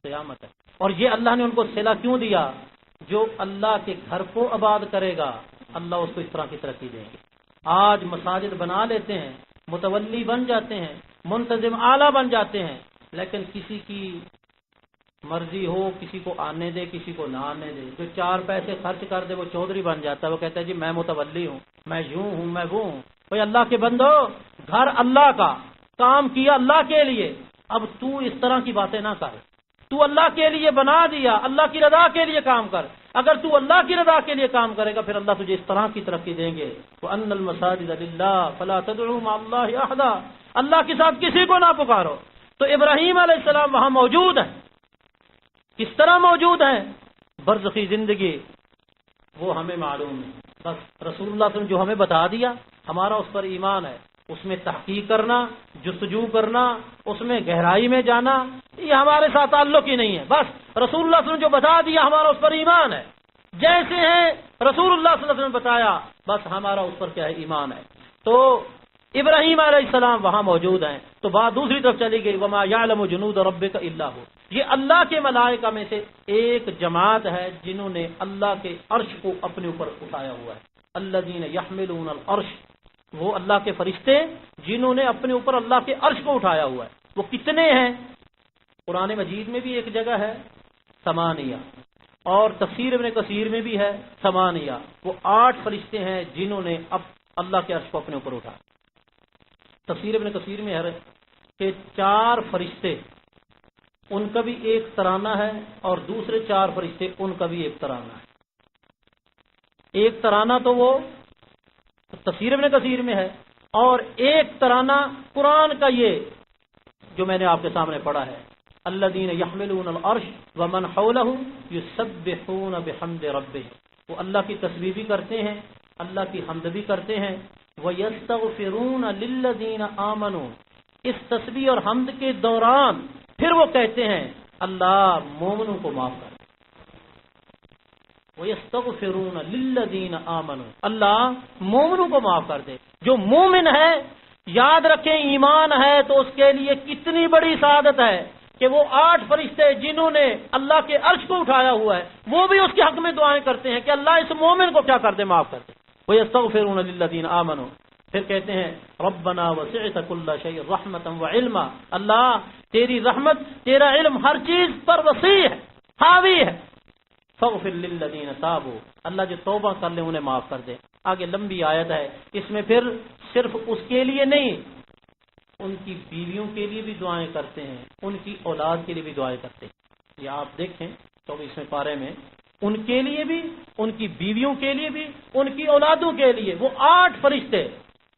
Speaker 1: قیامت ہے۔ اور یہ اللہ نے ان کو صلہ کیوں دیا؟ جو اللہ کے گھر کو آباد کرے گا اللہ اس کو اس طرح کی ترقی دیں گے۔ آج مساجد بنا لیتے ہیں، متولی بن جاتے ہیں، منتظم اعلیٰ بن جاتے ہیں، لیکن کسی کی مرضی ہو کسی کو آنے دے کسی کو نہ آنے دے، جو چار پیسے خرچ کر دے وہ چودھری بن جاتا ہے، وہ کہتا ہے جی میں متولی ہوں، میں یوں ہوں، میں وہ ہوں۔ بھائی اللہ کے بندو، گھر اللہ کا، کام کیا اللہ کے لیے، اب تو اس طرح کی باتیں نہ کر، تو اللہ کے لیے بنا دیا، اللہ کی رضا کے لیے کام کر۔ اگر تو اللہ کی رضا کے لیے کام کرے گا پھر اللہ تجھے اس طرح کی ترقی دیں گے۔ وَأَنَّ الْمَسَاجِدَ لِلَّهِ فَلَا تَدْعُوا مَعَ اللَّهِ أَحَدًا، اللہ کے ساتھ کسی کو نہ پکارو۔ تو ابراہیم علیہ السلام وہاں موجود ہیں، کس طرح موجود ہیں؟ برزخی زندگی وہ ہمیں معلوم ہے، بس رسول اللہ صلی اللہ علیہ وسلم جو ہمیں بتا دیا ہمارا اس پر ایمان ہے، اس میں تحقیق کرنا، جستجو کرنا، اس میں گہرائی میں جانا یہ ہمارے ساتھ تعلق ہی نہیں ہے۔ بس رسول اللہ صلی اللہ علیہ وسلم جو بتا دیا ہمارا اس پر ایمان ہے، جیسے ہیں رسول اللہ صلی اللہ علیہ وسلم نے بتایا بس ہمارا اس پر کیا ہے؟ ایمان ہے۔ تو ابراہیم علیہ السلام وہاں موجود ہیں۔ تو بات دوسری طرف چلی گئی، وما یعلم جنود ربک الا هو، یہ اللہ کے ملائکہ میں سے ایک جماعت ہے جنہوں نے اللہ کے عرش کو اپنے اوپر اٹھایا ہوا ہے۔ الذین یحملون العرش، وہ اللہ کے فرشتے جنہوں نے اپنے اوپر اللہ کے عرش کو اٹھایا ہوا ہے۔ وہ کتنے ہیں؟ قرآن مجید میں بھی ایک جگہ ہے ثمانیہ، اور تفسیر ابن کثیر میں بھی ہے ثمانیہ۔ وہ 8 فرشتے ہیں جنہوں نے اب اللہ کے عرش کو اپنے اوپر اٹھایا۔ تفسیر ابن کثیر میں ہے کہ 4 فرشتے ان کا بھی ایک ترانہ ہے اور دوسرے 4 فرشتے ان کا بھی ایک ترانہ ہے۔ ایک ترانہ تو وہ تفسیر ابن کثیر میں ہے، اور ایک ترانہ قرآن کا یہ جو میں نے آپ کے سامنے پڑھا ہے، الذین یحملون العرش ومن حولہ یسبحون بحمد ربہم، وہ اللہ کی تسبیح بھی کرتے ہیں، اللہ کی حمد بھی کرتے ہیں۔ وَيَسْتَغْفِرُونَ لِلَّذِينَ آمَنُوا، اس تسبیح اور حمد کے دوران پھر وہ کہتے ہیں اللہ مومنوں کو معاف کر دے۔ وَيَسْتَغْفِرُونَ لِلَّذِينَ آمَنُوا، اللہ مومنوں کو معاف کر دے۔ جو مومن ہے یاد رکھیں ایمان ہے تو اس کے لیے کتنی بڑی سعادت ہے کہ وہ 8 فرشتے جنہوں نے اللہ کے عرش کو اٹھایا ہوا ہے وہ بھی اس کے حق میں دعائیں کرتے ہیں کہ اللہ اس مومن کو کیا کر دے؟ معاف کر دے۔ وَيَسْتَغْفِرُونَ لِلَّذِينَ آمَنُوا، پھر کہتے ہیں ربنا وسعت كل شيء رحمتا وعلما، اللہ تیری رحمت تیرا علم ہر چیز پر وسیع ہے، حاوی ہے۔ فاغفر للذین تابوا، اللہ جو توبہ کر لیں انہیں معاف کر دے۔ آگے لمبی آیت ہے، اس میں پھر صرف اس کے لیے نہیں ان کی بیویوں کے لیے بھی دعائیں کرتے ہیں، ان کی اولاد کے لیے بھی دعائیں کرتے ہیں۔ یہ آپ دیکھیں 24ویں پارے میں ان کے لیے بھی، ان کی بیویوں کے لیے بھی، ان کی اولادوں کے لیے وہ 8 فرشتے،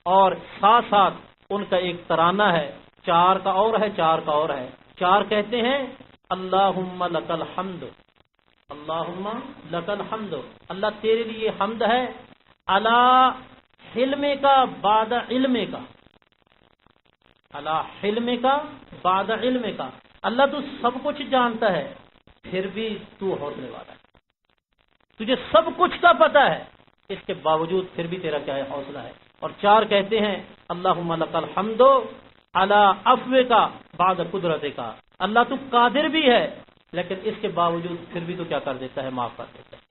Speaker 1: اور ساتھ ساتھ ان کا ایک ترانہ ہے، 4 کا اور ہے، 4 کا اور ہے۔ 4 کہتے ہیں اللہم لک الحمد، اللہم لک الحمد، اللہ تیرے لیے حمد ہے، علی حلم کا بعد علم کا، علی حلم کا بعد علم کا، اللہ تو سب کچھ جانتا ہے پھر بھی تو حوصلے والا ہے، تجھے سب کچھ کا پتہ ہے اس کے باوجود پھر بھی تیرا کیا ہے؟ حوصلہ ہے۔ اور 4 کہتے ہیں اللہم لک الحمد علی عفو کا بعد قدرت کا، اللہ تو قادر بھی ہے لیکن اس کے باوجود پھر بھی تو کیا کر دیتا ہے؟ معاف کر دیتا ہے۔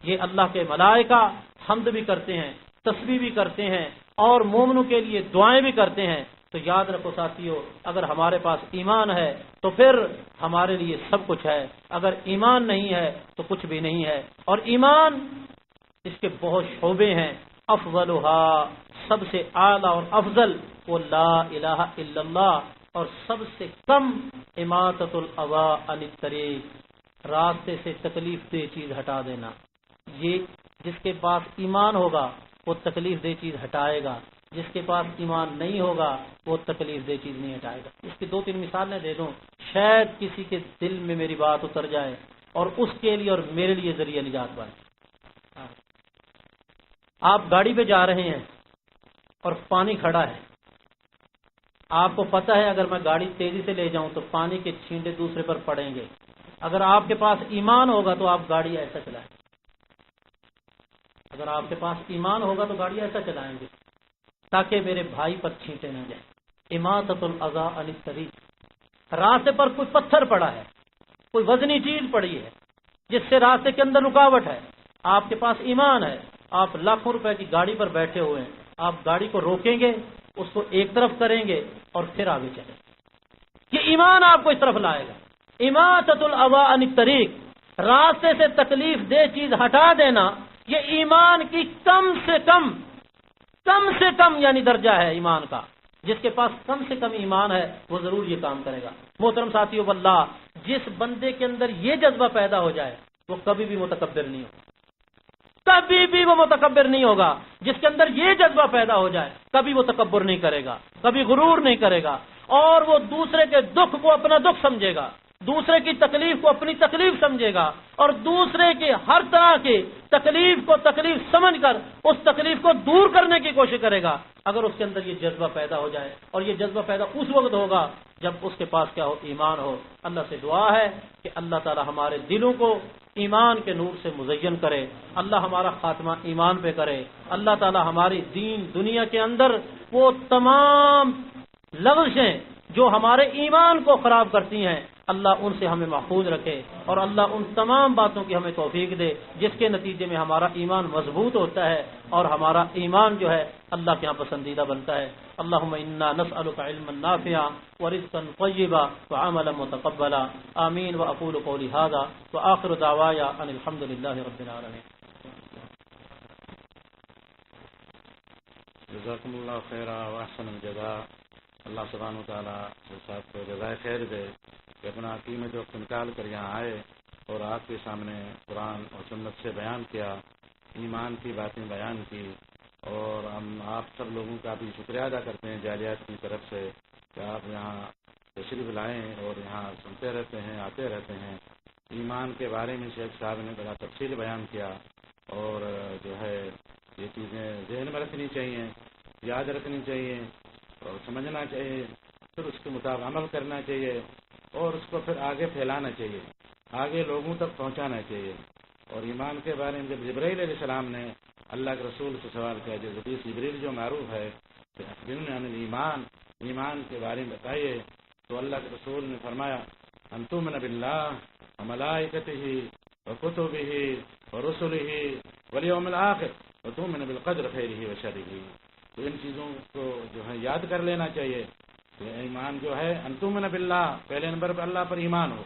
Speaker 1: یہ اللہ کے ملائکہ حمد بھی کرتے ہیں، تسبیح بھی کرتے ہیں، اور مومنوں کے لیے دعائیں بھی کرتے ہیں۔ تو تو یاد رکھو ساتھیو، اگر ہمارے پاس ایمان ہے تو پھر ہمارے لیے سب کچھ ہے، اگر ایمان نہیں ہے تو کچھ بھی نہیں ہے۔ اور ایمان اس کے بہت شعبے ہیں، افضلها سب سے اعلیٰ اور افضل وہ لا الہ الا اللہ، اور سب سے کم اماطۃ الاذى عن الطریق، راستے سے تکلیف دہ چیز ہٹا دینا۔ یہ جس کے پاس ایمان ہوگا وہ تکلیف دہ چیز ہٹائے گا، جس کے پاس ایمان نہیں ہوگا وہ تکلیف دہ چیز نہیں ہٹائے گا۔ اس کی 2-3 مثالیں دے دوں، شاید کسی کے دل میں میری بات اتر جائے اور اس کے لیے اور میرے لیے ذریعہ نجات بنے۔ آپ گاڑی پہ جا رہے ہیں اور پانی کھڑا ہے، آپ کو پتہ ہے اگر میں گاڑی تیزی سے لے جاؤں تو پانی کے چھینٹے دوسرے پر پڑیں گے۔ اگر آپ کے پاس ایمان ہوگا تو آپ گاڑی ایسا چلائیں، اگر آپ کے پاس ایمان ہوگا تو گاڑی ایسا چلائیں گے تاکہ میرے بھائی پر چھینٹے نہ جائیں۔ اماطۃ الاذى عن الطریق، راستے پر کوئی پتھر پڑا ہے، کوئی وزنی چیز پڑی ہے جس سے راستے کے اندر رکاوٹ ہے، آپ کے پاس ایمان ہے، آپ لاکھوں روپے کی گاڑی پر بیٹھے ہوئے ہیں، آپ گاڑی کو روکیں گے، اس کو ایک طرف کریں گے اور پھر آگے چلیں گے۔ یہ ایمان آپ کو اس طرف لائے گا۔ اماطۃ الاذى عن الطریق، راستے سے تکلیف دہ چیز ہٹا دینا، یہ ایمان کی کم سے کم یعنی درجہ ہے ایمان کا۔ جس کے پاس کم سے کم ایمان ہے وہ ضرور یہ کام کرے گا۔ محترم ساتھیو واللہ، جس بندے کے اندر یہ جذبہ پیدا ہو جائے وہ کبھی بھی متکبر نہیں ہوگا، کبھی بھی وہ متکبر نہیں ہوگا۔ جس کے اندر یہ جذبہ پیدا ہو جائے کبھی وہ تکبر نہیں کرے گا، کبھی غرور نہیں کرے گا، اور وہ دوسرے کے دکھ کو اپنا دکھ سمجھے گا، دوسرے کی تکلیف کو اپنی تکلیف سمجھے گا، اور دوسرے کی ہر طرح کی تکلیف کو تکلیف سمجھ کر اس تکلیف کو دور کرنے کی کوشش کرے گا۔ اگر اس کے اندر یہ جذبہ پیدا ہو جائے، اور یہ جذبہ پیدا اس وقت ہوگا جب اس کے پاس کیا ہو، ایمان ہو۔ اللہ سے دعا ہے کہ اللہ تعالی ہمارے دلوں کو ایمان کے نور سے مزین کرے، اللہ ہمارا خاتمہ ایمان پہ کرے، اللہ تعالی ہماری دین دنیا کے اندر وہ تمام لغزشیں جو ہمارے ایمان کو خراب کرتی ہیں، اللہ ان سے ہمیں محفوظ رکھے، اور اللہ ان تمام باتوں کی ہمیں توفیق دے جس کے نتیجے میں ہمارا ایمان مضبوط ہوتا ہے اور ہمارا ایمان جو ہے اللہ کے ہاں پسندیدہ بنتا ہے۔ اللہم انا نسألک علما نافعا ورزقا طیبا وعملا متقبلا، آمین۔ واقول قولی ھذا وآخر دعوایا ان الحمد للہ رب العالمین۔
Speaker 2: جزاکم اللہ خیرا واحسن الجزاء۔ اللہ سبحانہ وتعالیٰ صاحب کو جزائے خیر دے کہ اپنا قیمت وقت نکال کر یہاں آئے اور آپ کے سامنے قرآن اور سنت سے بیان کیا، ایمان کی باتیں بیان کی، اور ہم آپ سب لوگوں کا بھی شکریہ ادا کرتے ہیں جالیات کی طرف سے کہ آپ یہاں تشریف لائیں اور یہاں سنتے رہتے ہیں، آتے رہتے ہیں۔ ایمان کے بارے میں شیخ صاحب نے بڑا تفصیل بیان کیا، اور جو ہے یہ چیزیں ذہن میں رکھنی چاہیے، یاد رکھنی چاہیے اور سمجھنا چاہیے، پھر اس کے مطابق عمل کرنا چاہیے، اور اس کو پھر آگے پھیلانا چاہیے، آگے لوگوں تک پہنچانا چاہیے۔ اور ایمان کے بارے میں جب جبرائیل علیہ السلام نے اللہ کے رسول سے سوال کیا، جو حدیث جبریل جو معروف ہے کہ اخبرنی عن الایمان، ایمان کے بارے میں بتائیے، تو اللہ کے رسول نے فرمایا ان تؤمن باللہ وملائکتہ وکتبہ ورسلہ والیوم الآخر وتؤمن بالقدر خیرہ وشرہ۔ تو ان چیزوں کو جو ہے یاد کر لینا چاہیے کہ ایمان جو ہے ان تؤمن باللہ، پہلے نمبر پر اللہ پر ایمان ہو،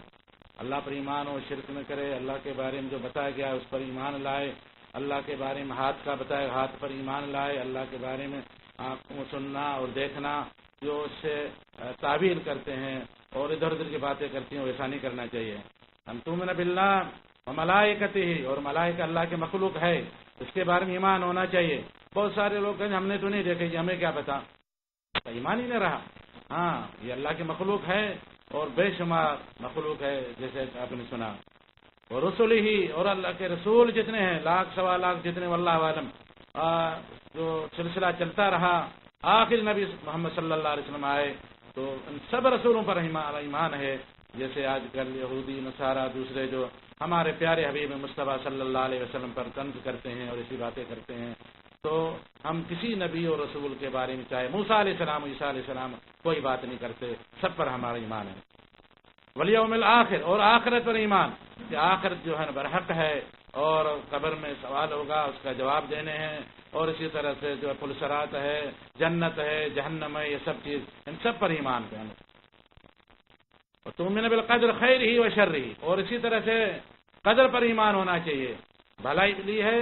Speaker 2: اللہ پر ایمان ہو، شرک نہ کرے، اللہ کے بارے میں جو بتایا گیا اس پر ایمان لائے، اللہ کے بارے میں ہاتھ کا بتایا ہاتھ پر ایمان لائے، اللہ کے بارے میں آنکھوں کو سننا اور دیکھنا جو اس سے تعبیر کرتے ہیں اور ادھر ادھر کی باتیں کرتی ہیں ویسا نہیں کرنا چاہیے۔ ان تؤمن باللہ وملائکتہ، اور ملائکہ اللہ کے مخلوق ہے، اس کے بارے میں ایمان ہونا چاہیے۔ بہت سارے لوگ کہیں ہم نے تو نہیں دیکھے، ہمیں کیا پتا، ایمان ہی نہیں رہا۔ ہاں، یہ اللہ کے مخلوق ہے اور بے شمار مخلوق ہے جیسے آپ نے سنا، اور رسول ہی، اور اللہ کے رسول جتنے ہیں، لاکھ سوا لاکھ جتنے واللہ عالم، جو سلسلہ چلتا رہا آخر نبی محمد صلی اللہ علیہ وسلم آئے، تو ان سب رسولوں پر ایمان ہے۔ جیسے آج کل یہودی نصارہ دوسرے جو ہمارے پیارے حبیب مصطفیٰ صلی اللہ علیہ وسلم پر طنز کرتے ہیں اور ایسی باتیں کرتے ہیں، تو ہم کسی نبی اور رسول کے بارے میں چاہے موسیٰ علیہ السلام عیسیٰ علیہ السلام کوئی بات نہیں کرتے، سب پر ہمارا ایمان ہے۔ والیوم الآخر، اور آخرت پر ایمان کہ آخرت جو ہے برحق ہے، اور قبر میں سوال ہوگا، اس کا جواب دینے ہیں، اور اسی طرح سے جو پل صراط ہے، جنت ہے، جہنم ہے، یہ سب چیز ان سب پر ایمان پہ اور تؤمن بالقدر خیر ہی و شر ہی، اور اسی طرح سے قدر پر ایمان ہونا چاہیے، بھلائی ملی ہے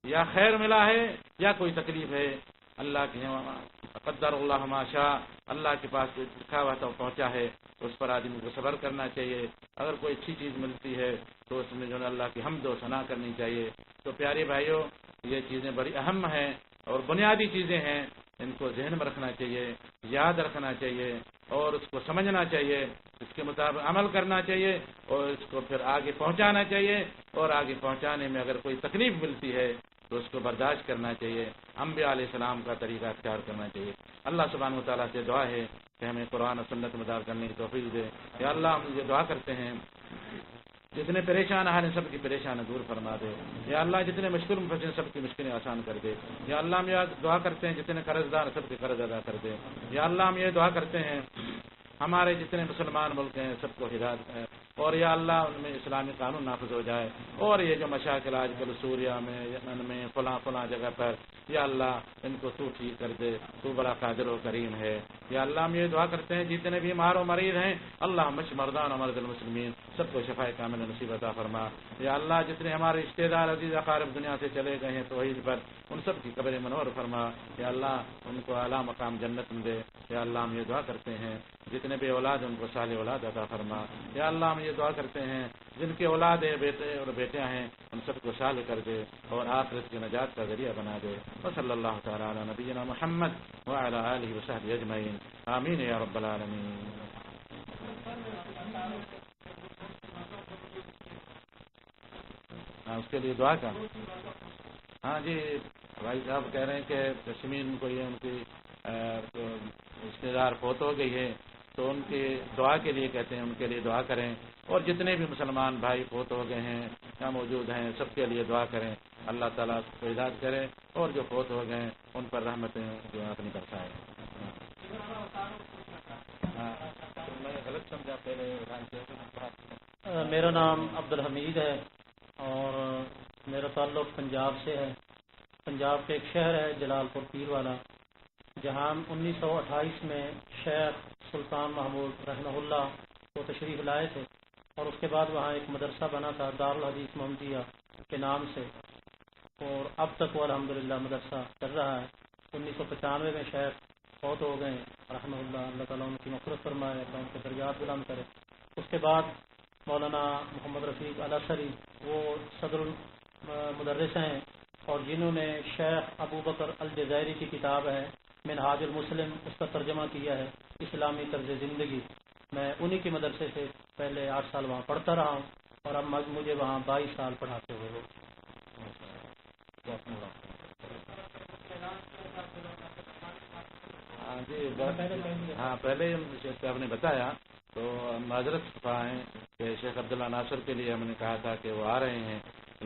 Speaker 2: یا خیر ملا ہے یا کوئی تکلیف ہے، اللہ کے قدر اللہ ما شاء، اللہ کے پاس لکھا ہوا تو پہنچا ہے، تو اس پر آدمی کو صبر کرنا چاہیے۔ اگر کوئی اچھی چیز ملتی ہے تو اس میں جو ہے اللہ کی حمد و ثنا کرنی چاہیے۔ تو پیارے بھائیوں، یہ چیزیں بڑی اہم ہیں اور بنیادی چیزیں ہیں، ان کو ذہن میں رکھنا چاہیے، یاد رکھنا چاہیے اور اس کو سمجھنا چاہیے، اس کے مطابق عمل کرنا چاہیے اور اس کو پھر آگے پہنچانا چاہیے، اور آگے پہنچانے میں اگر کوئی تکلیف ملتی ہے تو اس کو برداشت کرنا چاہیے، انبیاء علیہ السلام کا طریقہ اختیار کرنا چاہیے۔ اللہ سبحانہ و تعالیٰ سے دعا ہے کہ ہمیں قرآن و سنت مدار کرنے کی توفیق دے۔ یا اللہ، ہم یہ دعا کرتے ہیں جتنے پریشان حال ہیں سب کی پریشانی دور فرما دے۔ یا اللہ، جتنے مشکل میں پھنسے سب کی مشکلیں آسان کر دے۔ یا اللہ، ہم یہ دعا کرتے ہیں جتنے قرض دار سب کے قرض ادا کر دے۔ یا اللہ، ہم یہ دعا کرتے ہیں ہمارے جتنے مسلمان ملک ہیں سب کو ہدایت ہے، اور یا اللہ ان میں اسلامی قانون نافذ ہو جائے، اور یہ جو مشاکل آج کل سوریا میں، یمن میں، فلاں جگہ پر، یا اللہ ان کو تو ٹھیک کر دے، تو بڑا قادر و کریم ہے۔ یا اللہ، ہم یہ دعا کرتے ہیں جتنے بھی بیمار و مریض ہیں، اللہ مشف مردان و مرض المسلمین، سب کو شفاء کامل نصیب عطا فرما۔ یا اللہ، جتنے ہمارے رشتہ دار عزیز اقارب دنیا سے چلے گئے ہیں توحید پر، ان سب کی قبر منور فرما۔ یا اللہ، ان کو اعلیٰ مقام جنت میں دے۔ یا اللہ، ہم یہ دعا کرتے ہیں جتنے بھی اولاد ان کو صالح اولاد عطا فرما۔ یا اللہ، ہم یہ دعا کرتے ہیں جن کے اولاد ہیں، بیٹے اور بیٹیاں ہیں، ان سب کو صالح کر دے اور آخرت کی نجات کا ذریعہ بنا دے۔ وصلی اللہ تعالی علی نبینا محمد وعلی آلہ وصحبہ اجمعین، آمین یا رب العالمین۔ اس کے لیے دعا کا ہاں جی، بھائی صاحب کہہ رہے ہیں کہ کشمیر میں کوئی ان کی رشتے دار فوت ہو گئی ہے، تو ان کی دعا کے لیے کہتے ہیں، ان کے لیے دعا کریں، اور جتنے بھی مسلمان بھائی فوت ہو گئے ہیں یا موجود ہیں سب کے لیے دعا کریں، اللہ تعالیٰ کو ہدایت کرے، اور جو فوت ہو گئے ہیں ان پر رحمتیں جو اپنی برسائے۔ میں غلط سمجھا پہلے۔
Speaker 1: میرا نام عبدالحمید ہے اور میرا تعلق پنجاب سے ہے۔ پنجاب کے ایک شہر ہے جلال پور پیر والا، جہاں 1928 میں شیخ سلطان محمود رحمہ اللہ کو تشریف لائے تھے، اور اس کے بعد وہاں ایک مدرسہ بنا تھا دارالحدیث محمدیہ کے نام سے، اور اب تک وہ الحمدللہ مدرسہ چل رہا ہے۔ 1995 میں شیخ فوت ہو گئے رحمہ اللہ، اللہ تعالیٰ ان کی مغفرت فرمائے، اللہ ان کے درجات بلند کرے۔ اس کے بعد مولانا محمد رفیق الاسری، وہ صدر المدرس ہیں، اور جنہوں نے شیخ ابو بکر الجزائری کی کتاب ہے منہاج المسلم، اس کا ترجمہ کیا ہے، اسلامی طرز زندگی۔ میں انہی کے مدرسے سے پہلے 8 سال وہاں پڑھتا رہا ہوں، اور اب مجھے وہاں 22 سال پڑھاتے ہوئے۔
Speaker 2: ہاں، پہلے آپ نے بتایا تو معذرت خواہ ہیں کہ شیخ عبداللہ ناصر کے لیے ہم نے کہا تھا کہ وہ آ رہے ہیں،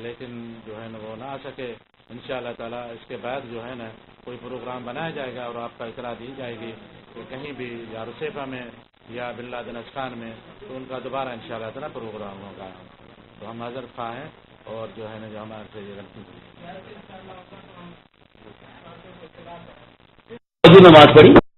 Speaker 2: لیکن جو ہے نا وہ نہ آ سکے۔ انشاءاللہ تعالیٰ اس کے بعد جو ہے نا کوئی پروگرام بنایا جائے گا اور آپ کا اطلاع دی جائے گی کہ کہیں بھی یا رسیفہ میں یا بن لادن اسخان میں، تو ان کا دوبارہ انشاءاللہ تعالیٰ پروگرام ہوگا۔ تو ہم معذرت خواہ ہیں، اور جو ہے نا جو ہمارے سے یہ غلطی
Speaker 3: نماز پڑھی